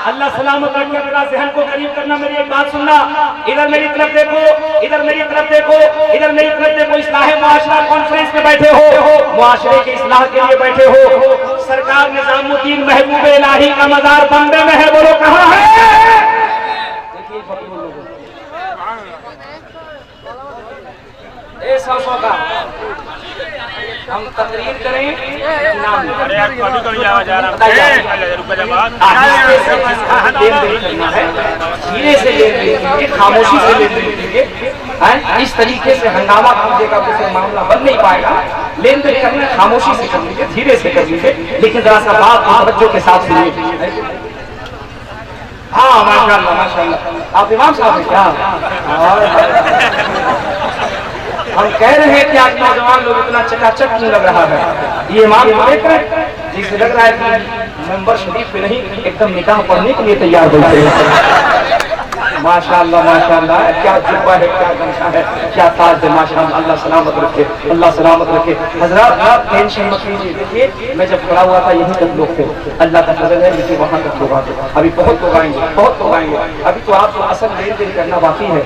Speaker 1: अल्लाह सलामत रखे। मेरा ज़हन को करीब करना। मेरी एक बात सुनना, इधर मेरी तरफ देखो, इधर मेरी तरफ देखो, इधर मेरी तरफ देखो। इस्लाह मुआशरा कॉन्फ्रेंस में बैठे हो, मुआशरे के इस्लाह के लिए बैठे हो। सरकार निजामुद्दीन महबूब इलाही का मज़ार बम्बे में है, बोलो कहाँ है? देखिए सौ का हम तकरीर करें, धीरे से लेन देन, खामोशी से लेन देन कीजिए। इस तरीके से हंगामा कीजिएगा तो मामला बन नहीं पाएगा। लेन देन करना खामोशी से कर लीजिए, धीरे से कर लीजिए, लेकिन जरा सा बात तवज्जो के साथ सुनिए। हाँ माशाअल्लाह माशाअल्लाह। आप इमाम साहब हैं क्या? हम कह रहे हैं कि आज नौजवान लोग इतना चकाचक क्यों लग रहा है? ये इमाम को देख रहे जिससे लग रहा है कि मेंबर शरीफ पे नहीं एकदम निकाह पढ़ने के लिए तैयार बैठे हैं। माशाअल्लाह माशाअल्लाह, क्या जुब्बा है, क्या गमछा है, क्या ताज है, माशाअल्लाह। अल्लाह सलामत रखे, अल्लाह सलामत रखे। हजरत आप टेंशन मत लीजिए। देखिए मैं जब खड़ा हुआ था यहीं तक लोग थे, अल्लाह का फजल है, लेकिन वहाँ तक लोग आते। अभी बहुत लोग आएंगे, बहुत लोग आएंगे। अभी तो आपको असल लेन देन करना बाकी है,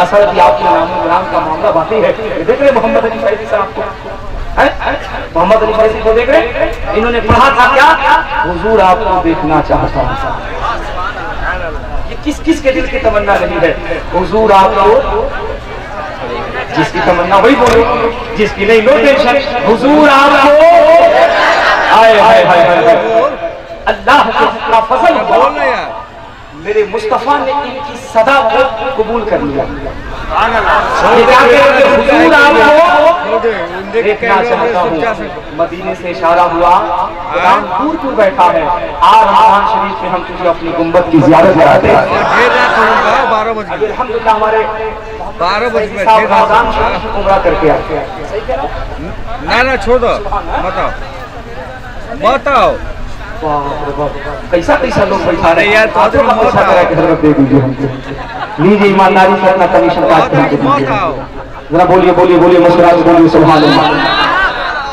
Speaker 1: असल भी आपके नाम का मामला बाकी है। देख रहे मोहम्मद अली फैजी साहब को, मोहम्मद अली फैजी को देख रहे, इन्होंने पढ़ा था क्या? हुजूर आपको देखना चाहता हूँ। किस किस के दिल की तमन्ना नहीं है? हुजूर आपको, जिसकी तमन्ना वही बोलो, जिसकी नहीं नो टेंशन। हुजूर आपको, आए हाय हाय हाय, अल्लाह का फजल बोल रहे हैं। मेरे मुस्तफा ने इनकी सदा को कबूल कर लिया। हुजूर आपको देखना चाहता हूँ। मदीने से इशारा हुआ, राम दूर दूर बैठा है, आज रमजान शरीफ में हम तुझे अपनी गुंबद की जियारत कराते हैं।
Speaker 3: 12 बजे
Speaker 1: अल्हम्दुलिल्लाह हमारे
Speaker 3: 12 बजे
Speaker 1: रमजान शरीफ उम्रा करके आते हैं। सही कह रहा हूं?
Speaker 3: ना छोड़ दो, बताओ
Speaker 1: कैसा कैसा लोग बैठा रहे
Speaker 3: यार,
Speaker 1: तो पैसा करा के हजरत दे दीजिए हमको। लीजिए ईमानदारी से अपना कमीशन काट के दीजिए। जरा बोलिए बोलिए बोलिए, मुस्कुरा के बोलिए सुभान अल्लाह।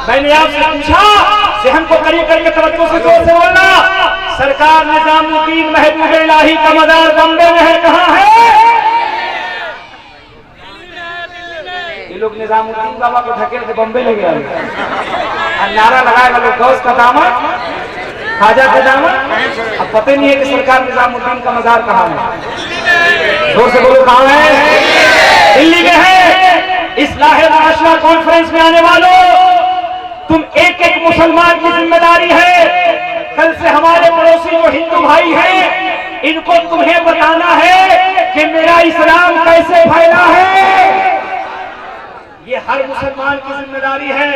Speaker 1: मैंने आपसे पूछा, ज़हन को करीब करके तवज्जो से जोर से बोलना। सरकार निजामुद्दीन महबूब इलाही का मज़ार बम्बे में है, कहाँ है? ये लोग निजामुद्दीन बाबा को ढकेल के बम्बे ले गया, नारा लगाएगा लोग गौस का दामन, खाजा का दामन। अब पता नहीं है कि सरकार निजामुद्दीन का मज़ार कहाँ है। जोर से बोलो कहाँ है? दिल्ली में है। इस्लाह मुआशरा कॉन्फ्रेंस में आने वालों, तुम एक एक मुसलमान की जिम्मेदारी है। कल से हमारे पड़ोसी जो हिंदू भाई हैं, इनको तुम्हें बताना है कि मेरा इस्लाम कैसे फैला है। ये हर मुसलमान की जिम्मेदारी है।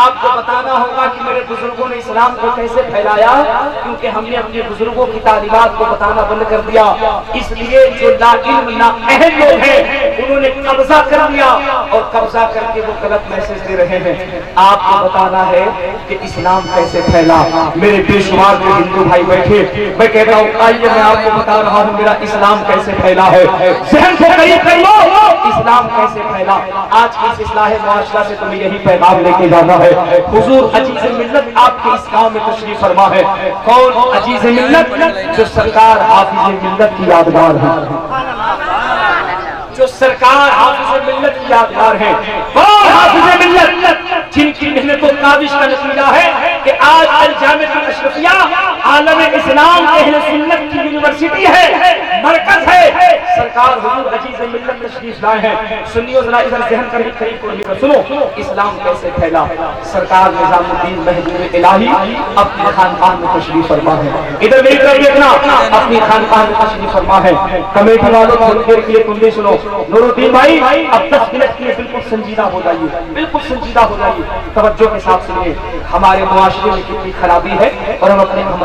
Speaker 1: आपको बताना होगा कि मेरे बुजुर्गों ने इस्लाम को कैसे फैलाया, क्योंकि हमने अपने बुजुर्गों की तालीमात को बताना बंद कर दिया। इसलिए जो लाइल्म नाअहल लोग हैं उन्होंने कब्जा कर लिया, और कब्जा करके वो गलत मैसेज दे रहे हैं। आपको बताना है कि इस्लाम कैसे फैला। मेरे बेशुमार जो हिंदू भाई बैठे, मैं कहता हूँ आइए मैं आपको बता रहा हूँ मेरा इस्लाम कैसे फैला है। ज़हन को करीब कर लो, इस्लाम कैसे फैला। आज की इस्लाह मुआशरा से तुम्हें यही पैगाम लेके जाना है। हुजूर अजीज़ मिल्लत आपके इस गांव में तशरीफ फरमा है। कौन अजीज़ मिल्लत? जो सरकार हाफिज़ मिल्लत की यादगार है, जो सरकार हाफिज़ मिल्लत की यादगार है। कौन हाफिज़ मिल्लत? जिनकी मेहनतों काविश का नतीजा है कि आज आलम इस्लाम अहले सुन्नत की यूनिवर्सिटी है, मरकज है। सरकार हुजूर अजीज मिल्लत तशरीफ लाए हैं। सुन्नियों जरा इधर ज़हन करके करीब को लेकर सुनो, इस्लाम कैसे फैला। सरकार निजामुद्दीन महबूब इलाही अपनी खानकाह में तशरीफ फरमा है। इधर मेरी तरफ देखना, अपनी खानकाह में तशरीफ फरमा है। कमेटी वालों थोड़ी देर के लिए तुम भी सुनो। नूरुद्दीन भाई अब 10 मिनट के लिए बिल्कुल संजीदा हो जाइए, बिल्कुल संजीदा हो जाइए, तवज्जो के साथ सुनिए। हमारे मुआशरे में कितनी खराबी है और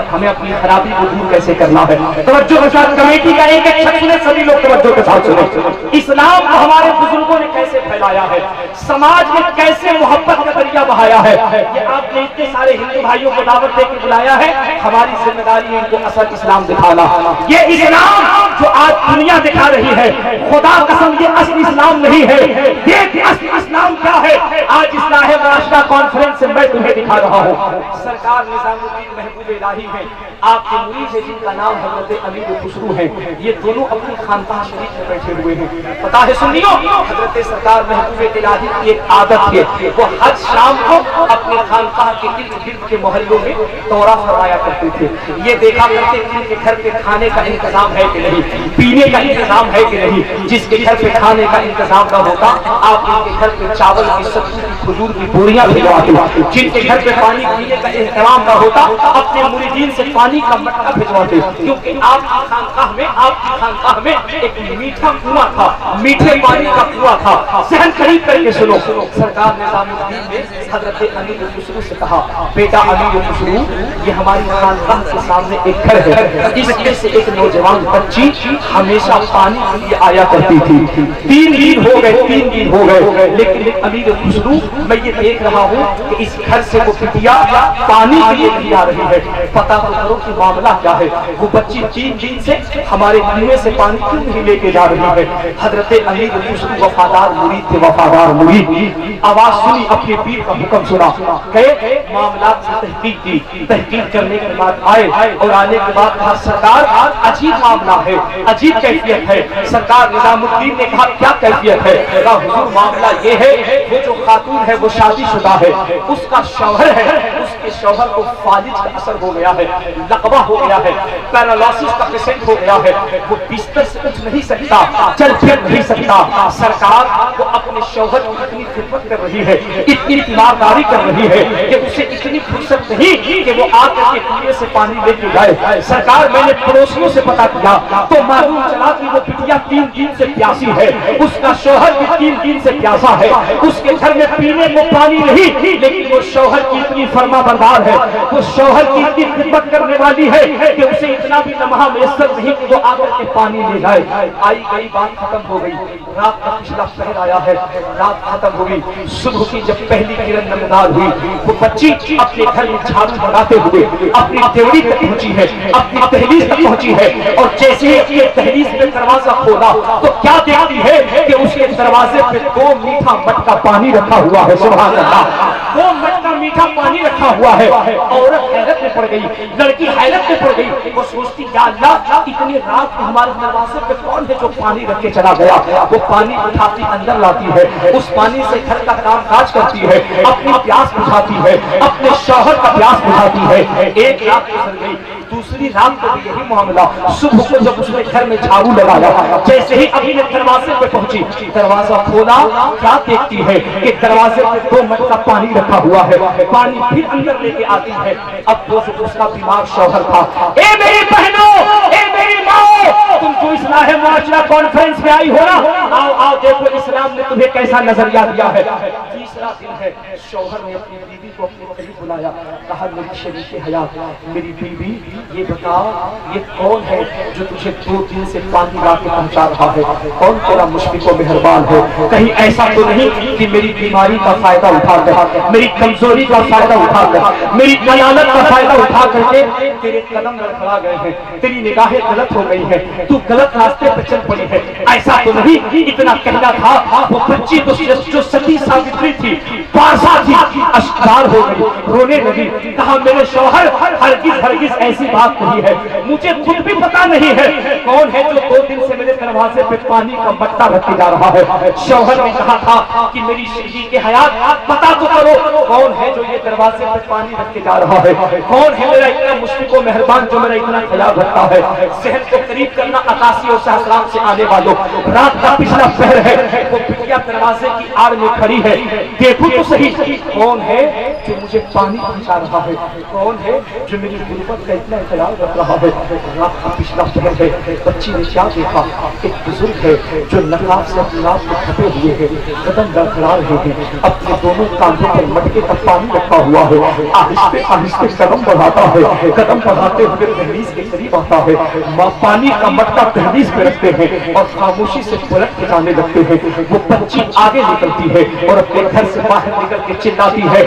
Speaker 1: हमें अपनी खराबी को दूर कैसे करना है। तवज्जो के साथ कमेटी का एक एक शख्स ने सभी लोग तवज्जो के साथ सुने। इस्लाम को हमारे बुजुर्गों ने कैसे फैलाया है, समाज में कैसे मोहब्बत का दरिया बहाया है। ये आपने इतने सारे हिंदू भाइयों को दावत देकर बुलाया है, हमारी जिम्मेदारी है इनको असल इस्लाम दिखाना। ये इस्लाम जो आज दुनिया दिखा रही है, खुदा कसम ये असली इस्लाम नहीं है। देख असली इस्लाम क्या है, आज इस्लाह मुआशरा कॉन्फ्रेंस से मैं तुम्हें दिखा रहा हूँ। सरकार निजामुद्दीन महबूब इलाही है, आपके मुरीद है जिनका नाम हजरत अमीर खुसरू है। ये दोनों अपनी खानकाह शरीफ में बैठे हुए हैं। पता है सुनियो, हजरत सरकार महबूब इलाही की एक आदत है, वो हर शाम को अपने खानकाह के इर्द गिर्द के मोहल्लों में दौरा फरमाया करते थे। ये देखा करते थे कि घर पे खाने का इंतजाम है कि नहीं, पीने का इंतजाम है कि नहीं। जिसके घर पे खाने का इंतजाम न होता, आप उनके घर पे चावल की सब्जी की खजूर की बोरियां भिजवाते। जिनके घर पे पानी पीने का इंतजाम न होता, अपने मुरीदीन से पानी का मटका भिजवाते। क्योंकि आपकी खानकाह में एक मीठा कुआं था, मीठे पानी का कुआं था। सहन खरीद करके सुनो, सरकार निजामुद्दीन ने हजरत अमीर खुसरू से कहा, बेटा अमीर खुसरू, ये हमारी खानकाह के सामने एक घर है, इसमें से एक नौजवान बच्ची हमेशा पानी के लिए आया करती थी। 3 दिन हो गए, लेकिन अमीर खुसरू मैं ये देख रहा हूँ कि इस घर से वो बिटिया पानी के लिए नहीं आ रही है। पता तो करो कि मामला क्या है। वो बच्ची 3 दिन से हमारे कुएं से पानी क्यों नहीं लेके जा रही है। हजरत अमीर खुसरू वफादार मुरीद थे, वफादार मुरीद। आवाज सुनी, अपने पीर का हुक्म सुना, गए मामला से तहकीक की। तहकीक करने के बाद आए और आने के बाद कहा, सरकार अजीब मामला है, अजीब कैफियत है। सरकार निजामुद्दीन ने कहा, क्या कैफियत है। कहा, हुजूर मामला ये है, वो जो खातून है वो शादीशुदा है, उसका शौहर है, उसके शौहर को फालिज का असर हो गया है, लकवा हो गया है, पैरालिसिस का पेशेंट हो गया है, वो बिस्तर से उठ नहीं सकता, चल फिर नहीं सकता। सरकार वो अपने शौहर की इतनी खिदमत कर रही है, इतनी तीमारदारी कर रही है कि उसे इतनी फुर्सत नहीं कि वो आकर के कुएं से पानी लेके जाए। सरकार मैंने पड़ोसियों से पता किया तो मालूम चला कि वो बिटिया 3 दिन से प्यासी है, उसका शौहर भी 3 दिन से प्यासा है, उसके घर में पीने को पानी नहीं, लेकिन वो शौहर की इतनी फरमाबरदार है, वो शौहर की इतनी खिदमत करने वाली है कि उसे इतना भी लम्हा मैसर नहीं कि वो आकर के पानी ले जाए। आई गई बात खत्म हो गई, रात का पिछला पहर आया है, रात खत्म हो गई। सुबह की जब पहली किरण नमदार हुई, वो बच्ची अपने घर में झाड़ू लगाते हुए अपनी देवड़ी तक पहुंची है, अपनी दहलीज तक पहुंची है। और जैसे ही दहलीज में दरवाजा खोला तो क्या देखती है कि उसके दरवाजे पे 2 मीठा मटका पानी रखा हुआ है। सुभान अल्लाह, 2 मटका मीठा पानी रखा हुआ है। औरत हैरत में पड़ गई, लड़की हैरत में पड़ गई। वो सोचती, या अल्लाह, इतनी रात को हमारे दरवाजे पे कौन है जो पानी रख के चला गया। वो पानी उठाती अंदर लाती है, उस पानी से घर का काम काज करती है, अपनी प्यास बुझाती है, अपने शौहर का प्यास बुझाती है। एक रात गुजर गई, दूसरी रात को भी यही मामला। सुबह को जब उसने घर में झाड़ू लगाया, जैसे ही अभी दरवाजे पे पहुंची, दरवाजा खोला, क्या देखती है कि दरवाजे पे 2 मटका पानी रखा हुआ है। पानी फिर अंदर लेके आती है। अब वो जो उसका बीमार शौहर था, ए मेरी बहनों, ए मेरी माओ, तुम जो इस्लाह मुआशरा कॉन्फ्रेंस में आई हो ना, आओ आओ देखो इस्लाम ने तुम्हें कैसा नजरिया दिया है। तीसरा दिन है, शौहर ने अपनी बीवी को अपने करीब बुलाया, कहा, मेरी शरीके हयात, मेरी बीवी, ये बता, ये कौन है जो तुझे 2 दिन से पानी ला के पहुंचा रहा है। कौन तेरा मुशफिक और मेहरबान है। कहीं ऐसा तो नहीं कि मेरी बीमारी का फायदा उठाकर, मेरी कमजोरी का फायदा उठाकर, मेरी दयालत का फायदा उठा करके तेरे कदम लड़खड़ा गए हैं, तेरी निगाहें गलत हो गई है, तू गलत रास्ते पर चल पड़ी है। ऐसा तो नहीं। इतना कहना था, वो बच्ची तो जो सती सावित्री थी, पासा
Speaker 2: साथ ही अश्कार हो गई, रोने लगी। कहा मेरे शौहर हरगिज हरगिज ऐसी बात नहीं है, मुझे खुद भी पता नहीं है कौन है जो 2 दिन से मेरे दरवाजे पे पानी का मटका रखे जा रहा है। शौहर ने कहा था कि मेरी शरीर के हयात पता तो करो कौन है जो ये दरवाजे पे पानी रख के जा रहा है, कौन है मेरा इतना मुश्किल को मेहरबान जो मेरा इतना ख्याल रखता है। शहर को करीब करना अकाशी और सहस्राम से आने वालों, रात का पिछला पहर है, वो बिटिया दरवाजे की आड़ में खड़ी है, देखो तो सही कौन है जो मुझे पानी पहुंचा रहा है, कौन है जो मेरी गुर्बत का इतना ख्याल रख रहा है। रात का पिछला पहर है, बच्ची ने क्या देखा, एक बुजुर्ग है जो नकाब से अपने आप को ढके हुए है, कदम लड़खड़ा रहे हैं, अपने दोनों कांधों पर मटके का पानी रखा हुआ है, आहिस्ते आहिस्ते कदम बढ़ाता है, कदम बढ़ाते हुए दहलीज के करीब आता है। माँ पानी का मटका दहलीज पे रखते हैं और खामोशी से पलट के जाने लगते हैं। वो बच्ची आगे निकलती है और अपने घर से बाहर निकल के चिल्लाती है,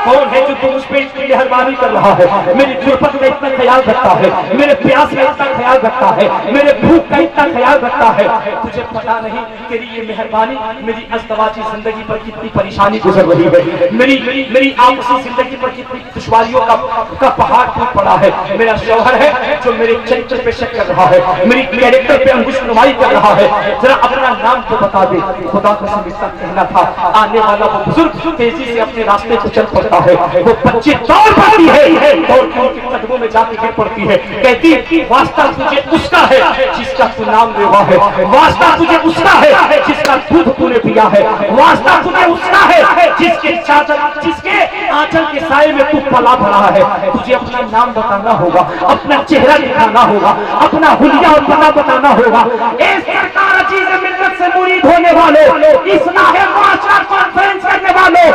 Speaker 2: कौन है जो तुम उस पे इतनी मेहरबानी कर रहा है, मेरी गुर्बत का इतना ख्याल रखता है, मेरे प्यास का इतना ख्याल रखता है, मेरे भूख का इतना ख्याल रखता है। तुझे पता नहीं तेरी ये मेहरबानी मेरी अस्तवाची जिंदगी पर कितनी परेशानी गुजर रही है, मेरी आपसी जिंदगी पर कितनी दुश्वारियों का पहाड़ टूट पड़ा है। मेरा शौहर है जो मेरे चरित्र पे शक कर रहा है, मेरी कैरेक्टर पे अंकुश नुमाई कर रहा है, जरा अपना नाम तो बता दे। खुदा को समझता कहना था। आने वाला वो बुजुर्ग तेजी से अपने रास्ते पे चल पड़ता है, वो बच्ची दौड़ पड़ती है, दौड़ के कदमों में जाके गिर पड़ती है, कहती वास्ता तुझे उसका है जिसका तू नाम लेवा है, वास्ता तुझे उसका है जिसका दूध तूने पिया है, वास्ता तुझे उसका है जिसके आंचल के साए में तू पला भरा है। तुझे अपना नाम बताना होगा, अपना चेहरा दिखाना होगा, अपना हुलिया और पता बताना होगा। इस सरकार अजीज मिल्लत से मुरीद होने वालों, इस्लाह माशरा कॉन्फ्रेंस करने वालों,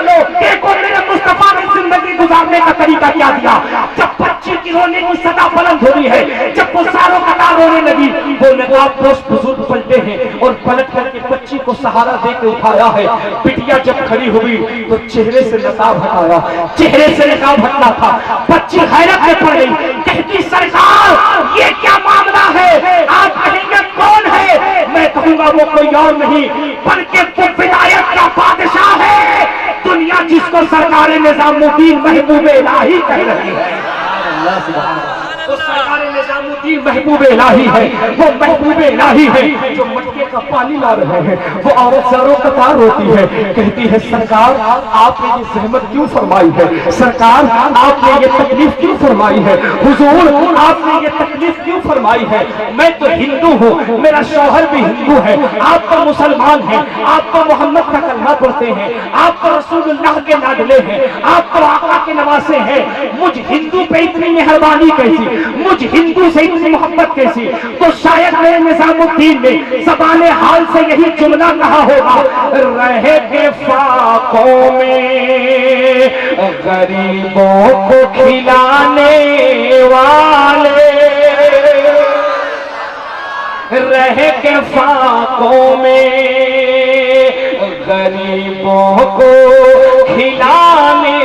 Speaker 2: देखो मेरे मुस्तफा ने जिंदगी गुजारने का तरीका क्या दिया। जब बच्ची की रोने की सदा बुलंद हो रही है, जब वो सारों कतार रोने लगी, वो नकाब पोश बुजुर्ग पलटे हैं और पलट करके बच्ची को सहारा दे के उठाया है। बिटिया जब खड़ी हुई तो चेहरे से नकाब हटाया, चेहरे से नकाब हटना था। बच्ची हैरत में पड़ गई, कहती सरकार ये क्या मामला है, आप कहेंगे कौन है, मैं कहूंगा वो कोई और नहीं बल्कि वो विलायत का बादशाह है, दुनिया जिसको सरकार निजामुद्दीन महबूब इलाही कह रही है। तो सरकार निजामुद्दीन महबूब इलाही है, वो महबूब इलाही है जो मटके का पानी ला रहे हैं। वो औरत सरों कतार रोती है, कहती है सरकार आपने ये जहमत क्यों फरमाई है, सरकार आपने ये तकलीफ क्यों फरमाई है, हुजूर आपने ये तकलीफ क्यों फरमाई है। मैं तो हिंदू हूँ, मेरा शौहर भी हिंदू है, आप तो मुसलमान हैं, आप तो मोहम्मद का कलमा पढ़ते हैं, आप तो रसूलुल्लाह के लाडले हैं, आप तो आका के नवासे हैं। मुझ हिंदू पे इतनी मेहरबानी कैसी, मुझ हिंदू से इतनी मोहब्बत कैसी। तो शायद मेरे निजामुद्दीन ने ज़बाने हाल से यही जुमला कहा होगा, रहे के फाकों में गरीबों को खिलाने वाले, रहे के फाकों में गरीबों को खिलाने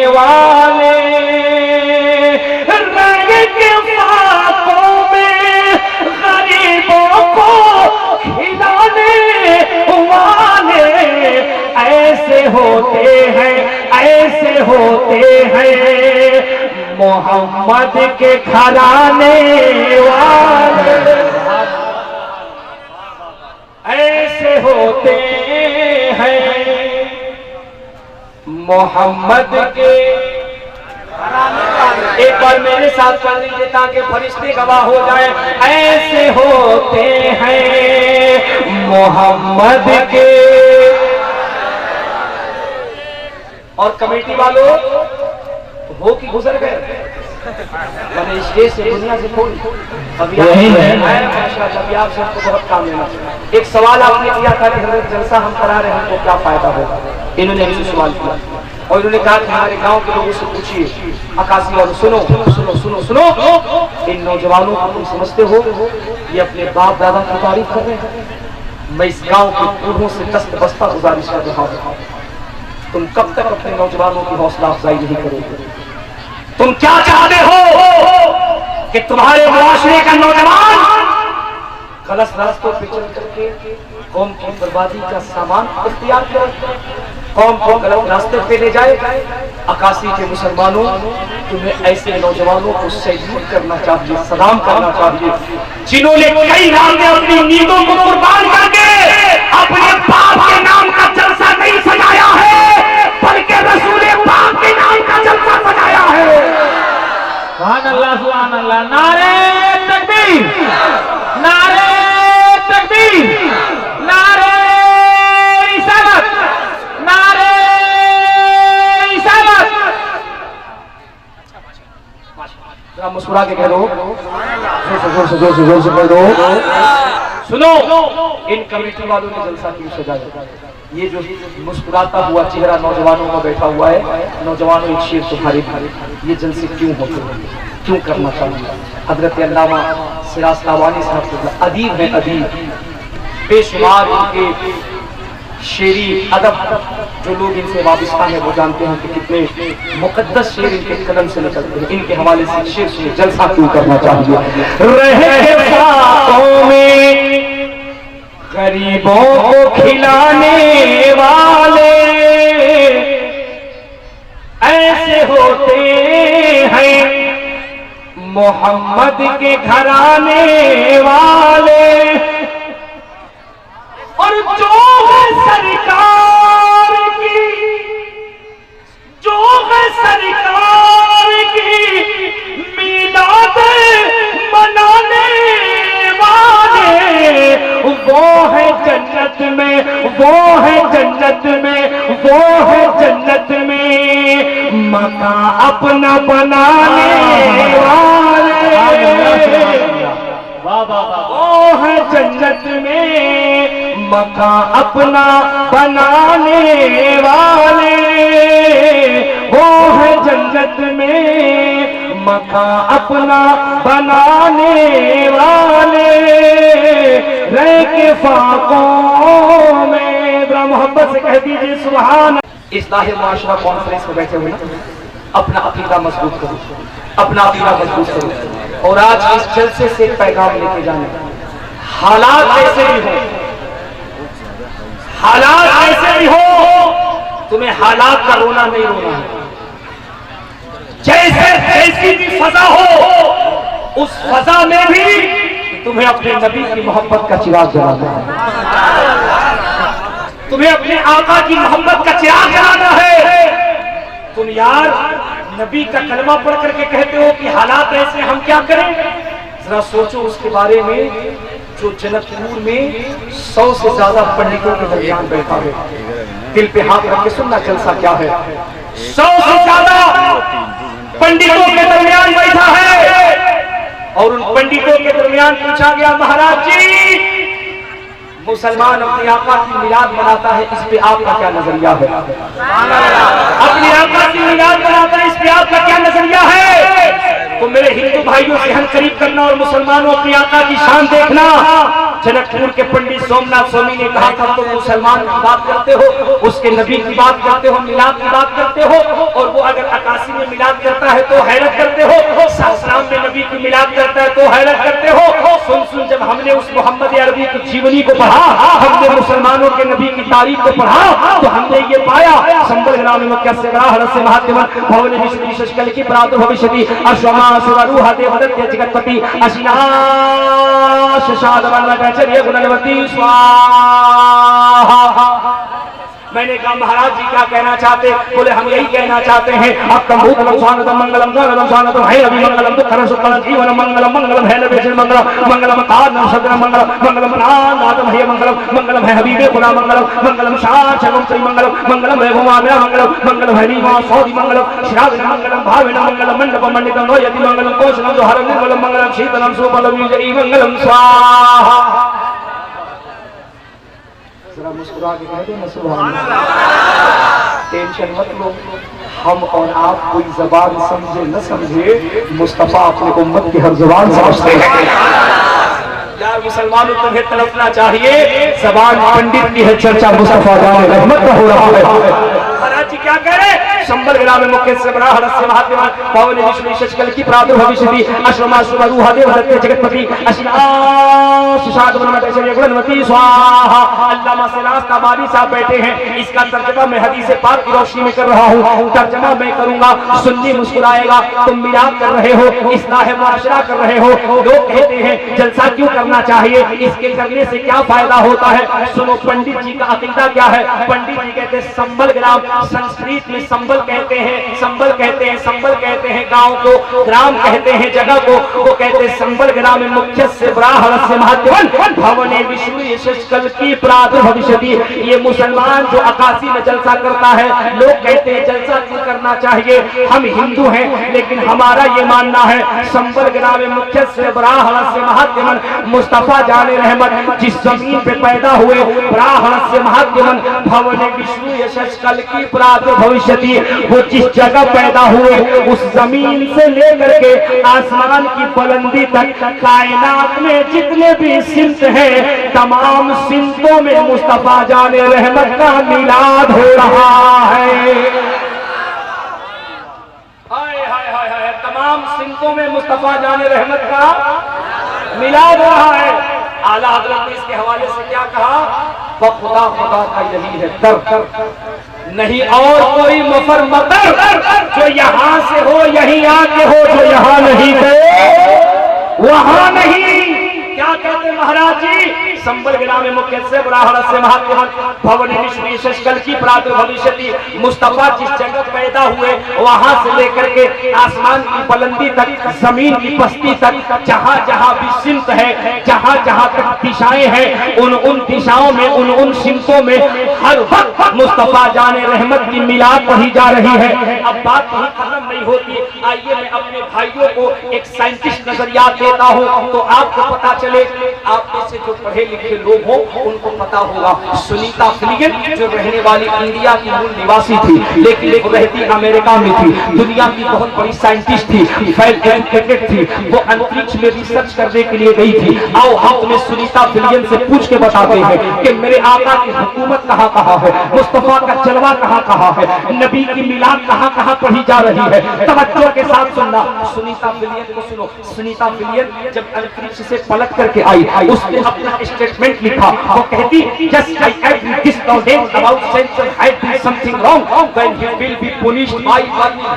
Speaker 2: वाले, रहे के फाकों में गरीबों को खिलाने वाले, ऐसे होते हैं, ऐसे होते हैं मोहम्मद के घराने वाले, ऐसे होते हैं मोहम्मद के घराने वाले। एक बार मेरे साथ पढ़ लीजिए ताकि फरिश्ते गवाह हो जाए। ऐसे होते हैं मोहम्मद के। और कमेटी वालों हो कि गुजर गए, मैंने स्टेज से दुनिया से खोल अभी आपसे हमको बहुत काम लेना। एक सवाल आपने किया था कि हजरत जलसा हम करा रहे हैं तो क्या फायदा होगा। इन्होंने हमसे सवाल किया और इन्होंने कहा कि हमारे गांव के लोगों से पूछिए, आकाशी वालों सुनो सुनो सुनो सुनो, इन नौजवानों को तुम समझते हो ये अपने बाप दादा की तारीफ कर रहे हैं। मैं इस गाँव के बूढ़ों से दस्त बस्ता गुजारिश कर रहा हूँ, तुम कब तक अपने नौजवानों की हौसला अफजाई नहीं करोगे। तुम क्या चाहते हो कि तुम्हारे मुआशरे का नौजवान गलत रास्तों पे चल करके कौम की बर्बादी का सामान इख्तियार करे, कौम को गलत रास्ते पे ले जाए। अकाशी के मुसलमानों, तुम्हें ऐसे नौजवानों को सैल्यूट करना चाहिए, सलाम करना चाहिए, जिन्होंने कई नाम में अपनी नींदों को कुर्बान करके अपने बाप के नाम का जलसा नहीं सजाया है, बल्कि रसूल पाक के नाम का जलसा सजाया है।
Speaker 4: सुभान अल्लाह, सुभान अल्लाह। नारे तकबीर, नारे तकबीर, नारे रिसालत, नारे रिसालत।
Speaker 2: जरा मुस्कुरा के कह दो, जोर से कह दो। सुनो, इन कमेटी वालों ने जलसा क्यों सजाया? ये जो मुस्कुराता हुआ चेहरा नौजवानों का बैठा हुआ है, नौजवानों एक शेर तुम्हारे भाई, ये जलसे क्यों होते हैं, क्यों करना चाहिए? हजरत अल्लामा सिराज तावानी साहब अदीब है, अदीब, बेशुमार इनके शेरी अदब जो लोग इनसे वाबिस्ता है वो जानते हैं कि कितने मुकद्दस शेर इनके कलम से निकलते हैं। इनके हवाले से शेर से जलसा क्यों करना चाहिए? रहे बातों में गरीबों को खिलाने वाले ऐसे होते हैं मोहम्मद के घराने वाले, और जो है सरकार की, जो है सरकार की मीलाद मनाने वाले, वो है जन्नत में, वो है जन्नत में, वो है जन्नत में मकान अपना बनाने वाले, वो है जन्नत में मकान अपना बनाने वाले, वो है जन्नत में मकान अपना बनाने वाले, रह के फाकों में। जरा मोहब्बत से कह दीजिए सुभान। इस्लाह मुआशरा कॉन्फ्रेंस में बैठे हुए अपना अकीदा मजबूत करो, अपना अकीदा मजबूत करो, और आज इस जलसे से पैगाम लेके जाने, हालात ऐसे भी हो, हालात ऐसे भी हो, तुम्हें हालात का रोना नहीं रोना है। जैसे जैसी भी फजा हो, उस फजा में भी तुम्हें अपने नबी की मोहब्बत का चिराग जलाना है, तुम्हें अपने आका की मोहब्बत का चिराग जलाना है। तुम यार नबी का कलमा पढ़ करके कहते हो कि हालात ऐसे, हम क्या करें? जरा सोचो उसके बारे में जो जनकपुर में 100 से ज्यादा पंडितों के दरमियान बैठा है। दिल पे हाथ रख के सुनना जलसा क्या है। 100 से ज्यादा पंडितों के दरमियान बैठा है, और उन पंडितों के दरमियान पूछा गया, महाराज जी मुसलमान अपने आका की मिलाद मनाता है, इस पे आपका क्या नजरिया है? अपने आका की मिलाद मनाता है, इस पे आपका क्या नजरिया है? तो मेरे हिंदू भाइयों से हम करीब करना और मुसलमानों अपने आका की शान देखना। जनकपुर के पंडित सोमनाथ स्वामी ने कहा था, तुम मुसलमान की बात करते हो, उसके नबी की बात करते हो, मिलाद की बात करते हो, और वो अगर अकाशी में मिलाद करता है तो हैरत करते हो, सासाराम में नबी की मिलाद करता है तो हैरत करते हो। सुन सुन, जब हमने उस मोहम्मद अरबी की जीवनी को पढ़ा, हमने मुसलमानों के नबी की तारीख को पढ़ा, तो हमने ये पाया, संबल नाम में क्या से रहा हरस से महात्मा भवन विश्व शशकल की प्रातः भविष्यति अश्वमा सुवरुह देवदत्त जगतपति अशिनाश शादवन चर्य गुणवती स्वाहा। मैंने कहा महाराज जी क्या कहना चाहते? बोले हम यही कहना चाहते हैं, अब तंबूतम स्वागतम मंगलम स्वागतम स्वागतम है अभी मंगलम तो खरस उत्पन्न जीवन मंगलम मंगलम है नबी मंगलम मंगलम कादम सदन मंगलम मंगलम नादम है मंगलम मंगलम है हबीबे खुदा मंगलम मंगलम शाचम श्री मंगलम मंगलम है भुवामिया मंगलम मंगलम है नीमा सौदी मंगलम श्रावण मंगलम भाविन मंगलम मंडप मंडितम नोयति मंगलम कोशलम जोहरम निर्मलम मंगलम शीतलम सुबलम युजरी मंगलम स्वाहा। जरा मुस्कुरा के कह दो ना सुभान अल्लाह। टेंशन मत लो, हम और आप कोई जबान समझे न समझे, मुस्तफा अपने उम्मत की हर जबान समझते हैं। यार मुसलमानों तुम्हें तड़पना चाहिए, जबान पंडित की है, चर्चा मुस्तफा जाने रहमत का हो रहा है। महाराज जी क्या कह रहे? संबल ग्राम मुख्य से बड़ा हरस्य महात्मा पवन विष्णु शशकल की प्रादुर्भविष्यति अश्वमा शुभरूह देव दत्ते जगतपति गुणवती स्वाहा। अल्लामा सिलास काबारी साहब बैठे हैं, इसका तर्जमा मैं हदीस पाक की रोशनी में कर रहा हूँ। तर्जमा मैं करूंगा, सुन्नी मुस्कुराएगा, तुम मिलाद कर रहे हो, इस्लाह मुआशरा कर रहे हो। लोग कहते हैं जलसा क्यों करना चाहिए, इसके करने से क्या फायदा होता है। सुनो पंडित जी का अकीदा क्या है। पंडित जी कहते हैं संबल ग्राम, संस्कृत में संबल कहते हैं, संबल कहते हैं, संबल कहते हैं गांव को, ग्राम कहते हैं जगह को। वो कहते हैं संबल ग्राम मुख्य से ब्राह्मण महात्यवन भवने विष्णु यशकल की प्रादुर्भविष्यति। ये मुसलमान जो अकाशी में जलसा करता है, लोग कहते हैं जलसा क्यों करना चाहिए। हम हिंदू हैं लेकिन हमारा ये मानना है संबल ग्राम मुख्य से ब्राह्मण से महात्यवन मुस्तफा जाने रहमत जिस जमीन पे पैदा हुए, ब्राह्मण से महात्यवन भवने विष्णु यशकल की प्रादुर्भविष्यति। वो जिस जगह पैदा हुए उस जमीन से लेकर के आसमान की बुलंदी तक कायनात में जितने भी सिमत हैं, तमाम सिमतों में मुस्तफा जाने रहमत का मिलाद हो रहा है। हाय हाय हाय हाय, तमाम सिमतों में मुस्तफा जाने रहमत का मिलाद हो रहा है। आला हज़रत ने इसके हवाले से क्या कहा, खुदा खुदा का यही है दर, नहीं और कोई मफर मतर जो यहाँ से हो यहीं आके हो, जो यहाँ नहीं गए वहां नहीं। क्या कहते महाराज जी, संबल ग्राम मुख्य से ब्राह्मण से महात्मा भवन विष्णु शशकल की प्रादुर्भविष्यति। मुस्तफा जिस जगह पैदा हुए वहां से लेकर के आसमान की बुलंदी तक, जमीन की पस्ती तक, जहां जहां भी सिमत है, जहां जहां तक दिशाएं हैं, उन दिशाओं में, उन सिमतों में हर वक्त मुस्तफा जाने रहमत की मिलाद पढ़ी जा रही है। अब बात यही खत्म नहीं होती। आइए मैं अपने भाइयों को एक साइंटिस्ट नजरियात देता हूँ तो आपको पता चले। आप में से जो पढ़े लिखे लोग हो उनको पता होगा, सुनीता विलियम्स जो रहने वाली इंडिया की मूल निवासी थी लेकिन वो रहती अमेरिका में थी, दुनिया की बहुत बड़ी साइंटिस्ट थी, वेल एजुकेटेड थी, वो अंतरिक्ष में रिसर्च करने के लिए गई थी। आओ हम तुम्हें सुनीता विलियम्स से पूछ के बताते हैं कि मेरे आका की हुकूमत कहाँ कहाँ है, मुस्तफा का जलवा कहाँ कहाँ है, नबी की मिलाद कहाँ कहाँ पढ़ी जा रही है। तवज्जो के साथ सुनना, सुनीता विलियम्स को सुनो। सुनीता विलियम्स जब अंतरिक्ष से पलट करके आई, उसने अपना स्टेटमेंट लिखा। वो कहती just I agree this knowledge about sensor had been something wrong when he will be punished by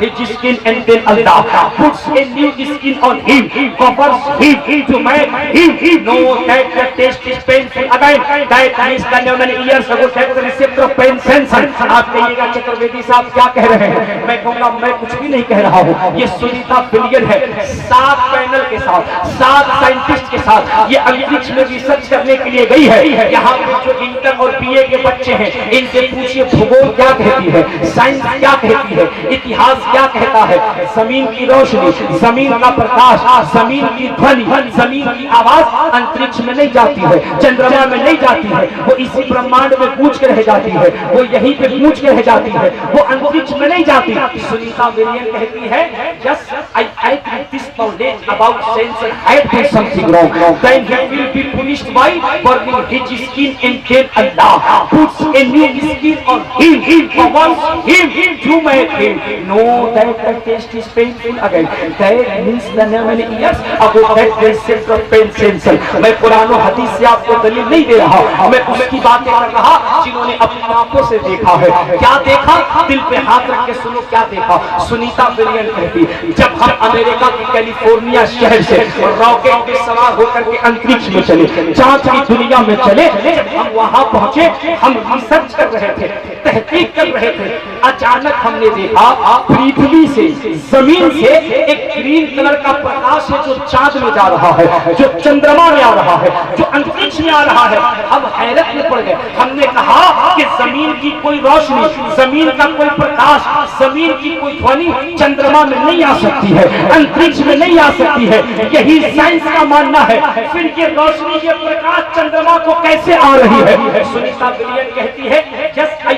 Speaker 2: his skin and then Allah puts a new skin on him, covers him to make him know that the taste is painful again that means the new many years ago that the receptor of pain sensor. आप कहिएगा चतुर्वेदी साहब क्या कह रहे हैं, मैं कहूंगा मैं कुछ भी नहीं कह रहा हूं। ये सुनीता विलियम्स है, 7 पैनल के साथ, 7 साइंटिस्ट के साथ ये अंतरिक्ष में रिसर्च करने के लिए गई है। यहाँ पे जो इंटर और बीए के बच्चे हैं इनसे पूछिए भूगोल क्या कहती है, साइंस क्या कहती है, इतिहास क्या कहता है। जमीन की रोशनी, जमीन का प्रकाश, जमीन की ध्वनि, जमीन की आवाज अंतरिक्ष में नहीं जाती है, चंद्रमा में नहीं जाती है, वो इसी ब्रह्मांड में गूंज के रह जाती है, वो यहीं पे गूंज के रह जाती है, वो अंतरिक्ष में नहीं जाती। सुनीता विलियम्स कहती है just I agree this knowledge about sensor had been something wrong then he will be punished by burning his skin and then Allah puts a new skin on him, covers him to make him know that the taste is painful again. That means the many years ago that they said of pain sensor. मैं कुरान और हदीस से आपको दलील नहीं दे रहा, मैं उसकी बातें कर रहा जिन्होंने अपनी आंखों से देखा है। क्या देखा, दिल पे हाथ रख के सुनो क्या देखा। सुनीता विलियम्स कहती जब हम अमेरिका की कैलिफोर्निया शहर से रॉकेट पे सवार होकर के अंतरिक्ष में चले, चांद की दुनिया में चले, जब हम वहां पहुंचे हम रिसर्च कर रहे थे, तहकीक कर रहे थे, अचानक हमने देखा पृथ्वी से, जमीन से एक ग्रीन कलर का प्रकाश है जो चांद में जा रहा है, जो चंद्रमा में आ रहा है, जो अंतरिक्ष में आ रहा है। हम हैरत में पड़ गए। हमने कहा कि जमीन की कोई रोशनी, जमीन का कोई प्रकाश, जमीन की कोई ध्वनि चंद्रमा में नहीं आ सकती है, अंतरिक्ष में नहीं आ सकती है। यही साइंस का मानना है। फिर ये रोशनी, ये प्रकाश चंद्रमा को कैसे आ रही है। सुनीता विलियम्स कहती है just I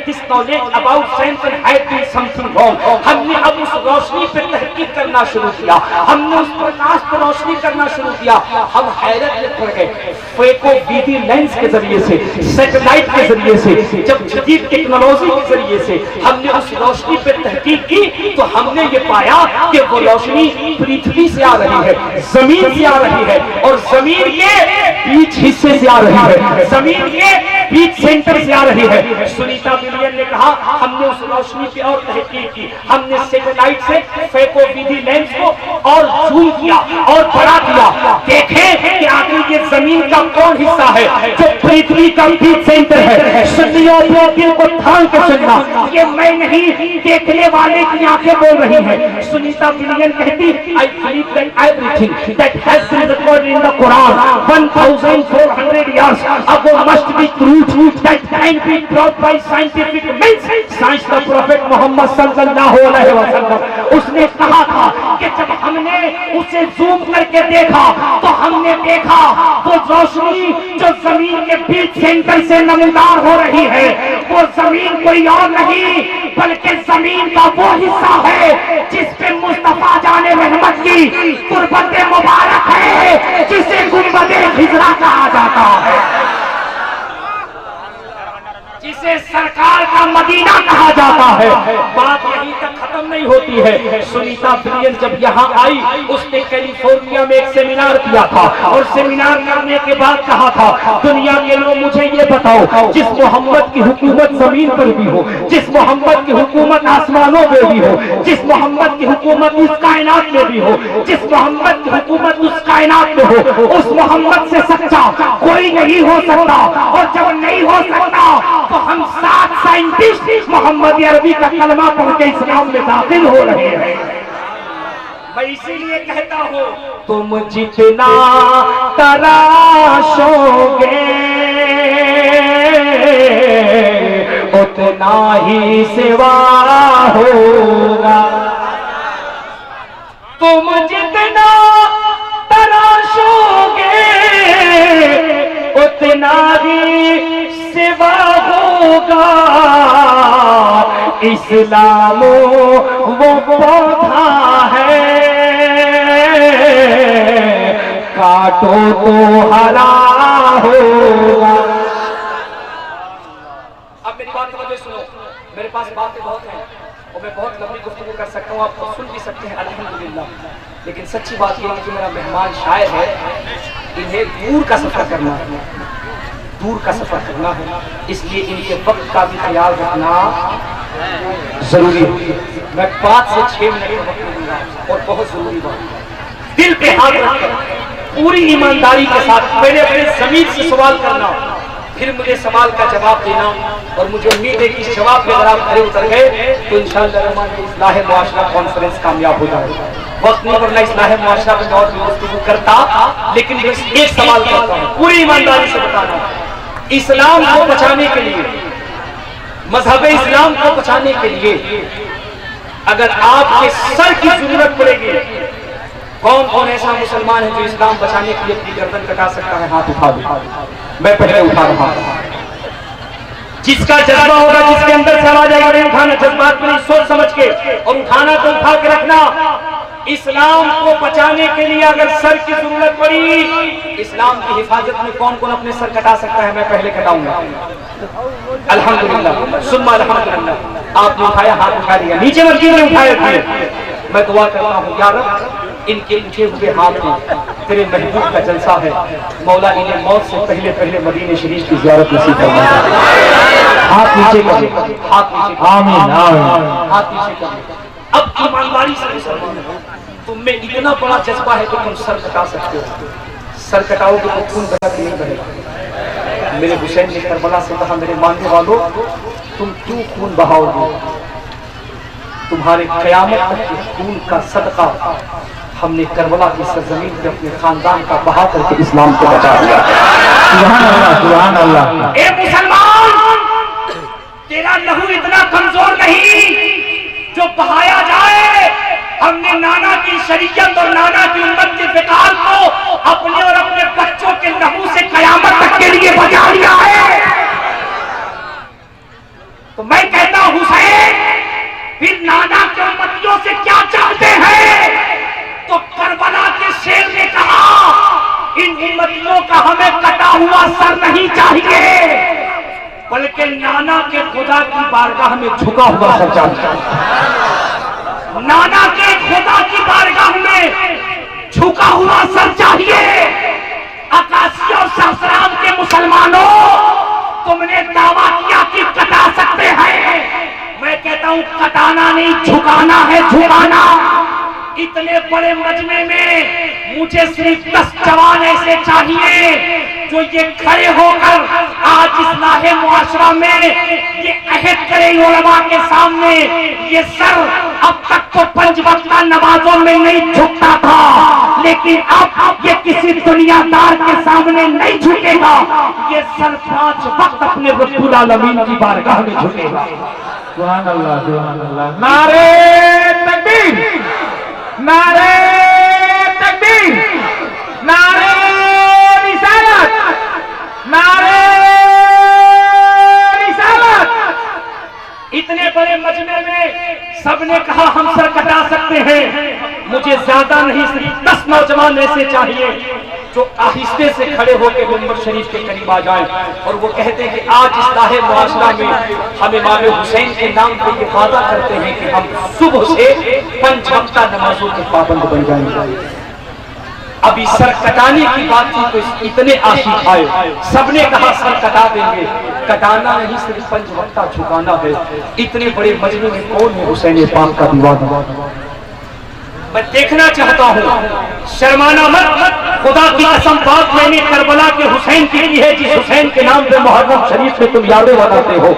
Speaker 2: this knowledge about science had been something wrong. हमने अब उस रोशनी पे तहकीक करना शुरू किया, हमने उस प्रकाश पर रोशनी करना शुरू किया। हम हैरत में पड़ गए। फेको वीडी लेंस के जरिए से, सैटेलाइट के जरिए से, जब जदीद टेक्नोलॉजी के जरिए से हमने उस रोशनी पे तहकीक की तो हमने ये पाया कि वो रोशनी पृथ्वी से आ रही है, जमीन से आ रही है, और जमीन के बीच हिस्से से आ रही है, जमीन के बीच सेंटर से आ रही है। सुनीता विलियम ने कहा हमने उस रोशनी पे और तहकीक की, हमने सैटेलाइट से फेको विधि लेंस को और जूम किया और बड़ा किया, देखें कि आखिर ये जमीन का कौन हिस्सा है जो पृथ्वी का बीच सेंटर है। सुनियो अपने दिल को थाम के सुनना, ये मैं नहीं, देखने वाले की आंखें बोल रही हैं। सुनीता विलियम कहती I believe that everything that has been recorded in the Quran 1400 years ago must be true, that can be brought by scientific means। Science का प्रोफेट मोहम्मद सल्लल्लाहु अलैहि वसल्लम उसने कहा था कि जब हमने उसे जूम करके देखा तो हमने देखा वो रोशनी जो जमीन के बीच सेंटर से नमूदार हो रही है, वो जमीन कोई और नहीं बल्कि जमीन का वो हिस्सा है जिस पे मुस्तफा जाने रहमत की कुर्बत मुबारक है, जिसे गुंबदे हिजरा कहा जाता है, जिसे सरकार का मदीना कहा जाता है। बात यहीं तक खत्म नहीं होती है। सुनीता विलियम जब यहाँ आई उसने कैलिफोर्निया में एक सेमिनार किया था, और सेमिनार करने के बाद कहा था दुनिया के लोग मुझे ये बताओ, जिस मोहम्मद की हुकूमत जमीन पर भी हो, जिस मोहम्मद की हुकूमत आसमानों में भी हो, जिस मोहम्मद की हुकूमत उस कायनात में भी हो, जिस मोहम्मद की हुकूमत उस कायनात में हो, उस मोहम्मद से सच्चा कोई नहीं हो सकता। और जब नहीं हो सकता तो हम 7 साइंटिस्ट मोहम्मद अरबी का कलमा पढ़ के इस्लाम में दाखिल हो रहे हैं। मैं इसीलिए कहता हूँ तुम जितना तराशोगे उतना ही सिवा होगा, तुम जितना तराशोगे उतना ही सिवा होगा। इस्लाम वो पौधा है काटो तो हरा होगा। अब मेरी बात समझे, सुनो, मेरे पास बातें बहुत हैं और मैं बहुत लंबी गुफ्तगू कर सकता हूँ, आप तो सुन भी सकते हैं अल्हम्दुलिल्लाह। लेकिन सच्ची बात यह है कि मेरा मेहमान शायर है, इन्हें दूर का सफर करना है, दूर का सफर करना है, इसलिए इनके वक्त का भी ख्याल रखना जरूरी है। मैं 5 से 6 मिनट वक्त दूंगा और बहुत जरूरी बात, दिल पे हाथ रखकर पूरी ईमानदारी के साथ पहले अपने ज़मीर से सवाल करना, फिर मुझे सवाल का जवाब देना, और मुझे उम्मीद है कि इस जवाब में अगर आप खड़े उतर गए तो इंशाअल्लाह रहमान इस्लाह मुआशरा कॉन्फ्रेंस कामयाब हो जाएगा। वक्त नहीं वरना इस्लाह मुआशरा पे और भी गुफ्तगू करता, लेकिन बस एक सवाल करता हूँ, पूरी ईमानदारी से बताना, इस्लाम को बचाने के लिए, मजहब इस्लाम को बचाने के लिए अगर आपके सर की जरूरत पड़ेगी, कौन कौन ऐसा मुसलमान है जो इस्लाम बचाने के लिए अपनी गर्दन कटा सकता है? हाथ उठा दो। मैं पहले उठा रहा हूं। जिसका जज्बा होगा, जिसके अंदर से आवाज आएगी, उठाना, जज्बात में सोच समझ के, और उठाना तो उठा के रखना। इस्लाम को बचाने के लिए अगर सर की जरूरत पड़ी, इस्लाम की हिफाजत में कौन कौन अपने सर कटा सकता है? मैं पहले कटाऊंगा। अल्हम्दुलिल्लाह, सुम्मा अल्हम्दुलिल्लाह। आपने उठाया, हाथ उठा दिया, नीचे मस्जिद में उठाए थे। मैं दुआ करता हूँ या रब, इनके उठे हुए हाथ में तेरे महबूब का जलसा है, मौला इन्हें मौत से पहले पहले मदीने शरीफ की ज़ियारत नसीब फरमा। हाथ नीचे कर, हाथ नीचे, आमीन आमीन, हाथ नीचे कर। अब ईमानदारी से मुसलमान, तुम में इतना बड़ा जज्बा है कि तुम सर कटा सकते हो। सर कटाओगे तो खून बहक नहीं बहेगा। मेरे हुसैन ने करबला से कहा, मेरे मानने वालों, तुम क्यों खून बहाओगे? तुम्हारे क़यामत तक के खून का सदका हमने करबला की सरजमीन पे अपने खानदान का बहा करके इस्लाम को बचा लिया। सुभान अल्लाह, सुभान अल्लाह। ए मुसलमान, तेरा लहू इतना कमजोर नहीं जो बहाया जाए। हमने नाना की शरीयत और नाना की उम्मत के फिकार को अपने और अपने बच्चों के लहू से कयामत तक के लिए बचा लिया है। तो मैं कहता हूं हुसैन फिर नाना के उम्मतियों से क्या चाहते हैं? तो करबला के शेर ने कहा इन उम्मतियों का हमें कटा हुआ सर नहीं चाहिए, बल्कि नाना के खुदा की बारगाह में झुका हुआ सर चाहिए। नाना के खुदा की बारगाह में झुका हुआ सर चाहिए। अकाशी और सहस्राम के मुसलमानों, तुमने दावा किया कि कटा सकते हैं, मैं कहता हूं कटाना नहीं, झुकाना है, झुकाना। इतने बड़े मजमे में मुझे सिर्फ 10 जवान ऐसे चाहिए जो ये खड़े होकर आज इस्लाहे मुआशरा में ये अहद करें उलमा के सामने, ये सर अब तक तो 5 वक्त नमाजों में नहीं झुकता था, लेकिन अब ये किसी दुनियादार के सामने नहीं झुकेगा, ये सर 5 वक्त अपने रब्बुल आलमीन की बारगाह में झुकेगा।
Speaker 4: सुभान अल्लाह, सुभान अल्लाह। नारे तकबीर, नारे तकबीर, नारे रिसालत, नारे रिसालत।
Speaker 2: इतने बड़े मजमे में सबने कहा हम सर कटा सकते हैं। मुझे ज्यादा नहीं, सिर्फ 10 नौजवान ऐसे चाहिए जो आहिस्ते से खड़े होकर मिंबर शरीफ के करीब आ जाएं और वो कहते हैं कि आज इस्लाहे मुआशरा में हम इमाम हुसैन के नाम पर ये वादा करते हैं कि हम सुबह से 5 वक्त नमाजों के पाबंद बन जाएंगे। अभी सर कटाने की बात थी तो इतने आशिक आए, सबने कहा सर कटा देंगे। कटाना नहीं, सिर्फ 5 वक्त झुकाना है। इतने बड़े मजमे में कौन है हुसैन पाक का दीवाना? मैं देखना चाहता हूँ, शर्माना मत, खुदा की कसम बात मैंने करबला के हुसैन की है, जिस हुसैन के नाम पे मुहर्रम शरीफ में तुम यादें बनाते हो।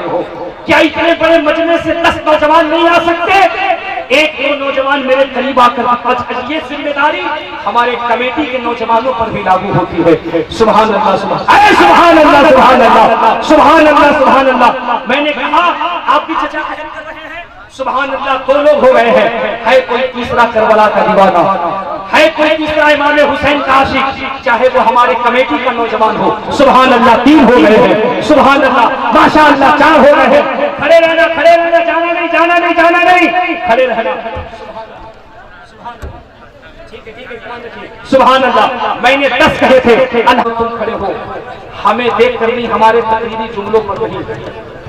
Speaker 2: क्या इतने बड़े मजमे से 10 नौजवान नहीं आ सकते? 1-2 नौजवान मेरे करीब आकर, ये जिम्मेदारी हमारे कमेटी के नौजवानों पर भी लागू होती है। सुभान अल्लाह, सुभान सुभान अल्लाह, सुभान अल्लाह, सुभान अल्लाह, सुभान अल्लाह। मैंने कहा आप भी चचा कर रहे हैं, सुभान अल्लाह। 2 लोग हो गए हैं, है कोई तीसरा करबला का दीवाना, है कोई तीसरा इमाम हुसैन का आशिक, चाहे वो हमारे कमेटी का नौजवान हो। सुभान अल्लाह, 3 हो गए हैं। सुभान अल्लाह, माशाअल्लाह, 4 हो गए हैं। खड़े रहना, खड़े रहना, जाना नहीं, जाना नहीं, जाना नहीं, खड़े रहना। सुभान अल्लाह। मैंने 10 कहे थे, अल्लाह तुम खड़े हो, हमें देख कर नहीं, हमारे तकरीरी जुमलों पर नहीं,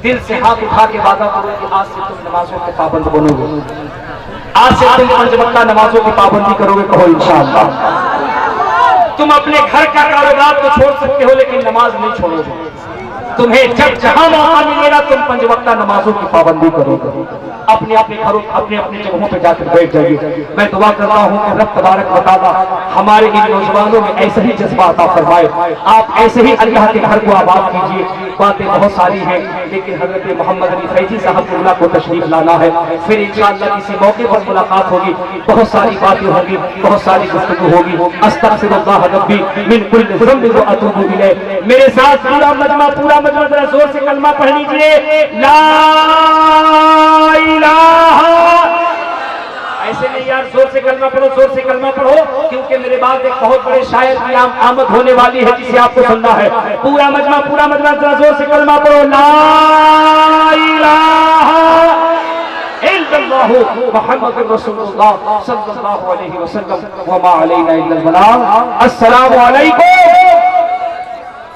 Speaker 2: दिल से हाथ उठा के वादा करो कि आज से तुम नमाजों के पाबंद बनोगे, आज से तुम 5 वक्त नमाजों की पाबंदी करोगे। कहो इंशाअल्लाह। तुम अपने घर का कारोबार तो छोड़ सकते हो, लेकिन नमाज नहीं छोड़ोगे। तुम्हें जब जहां मौका मिलेगा तुम 5 वक्त नमाजों की पाबंदी करोगे। अपने अपने घरों, अपने अपने जगहों पर जाकर बैठ जाइए। मैं दुआ करता हूं कि रब तबारक व तआला हमारे इन नौजवानों में ऐसे ही जज्बा अता फरमाए। आप ऐसे ही अल्लाह के घर को आबाद कीजिए। बातें बहुत सारी हैं, लेकिन हजरत मोहम्मद अली फैजी साहब को तशरीफ लाना है, फिर इंशाअल्लाह किसी मौके पर मुलाकात होगी। बहुत सारी बातें होगी, बहुत सारी गुफ्तगू होगी। अस्तगफिरुल्लाह रब्बी मिन कुल्लि ज़ंबिन व अतूबु इलैह। मेरे साथ पूरा मजमा जरा जोर से कलमा पढ़ लीजिए, ला इलाहा। ऐसे नहीं यार, जोर से कलमा पढ़ो, जोर से कलमा पढ़ो, क्योंकि मेरे बाद एक बहुत बड़े शायर की आमद होने वाली है जिसे आपको सुनना है। पूरा मजमा जरा जोर से कलमा पढ़ो, ला इलाहा इल्लल्लाहु मुहम्मदुर रसूलुल्लाह सल्लल्लाहु अलैहि वसल्लम व मा अलैना इल्लल बलाग। अस्सलामु अलैकुम।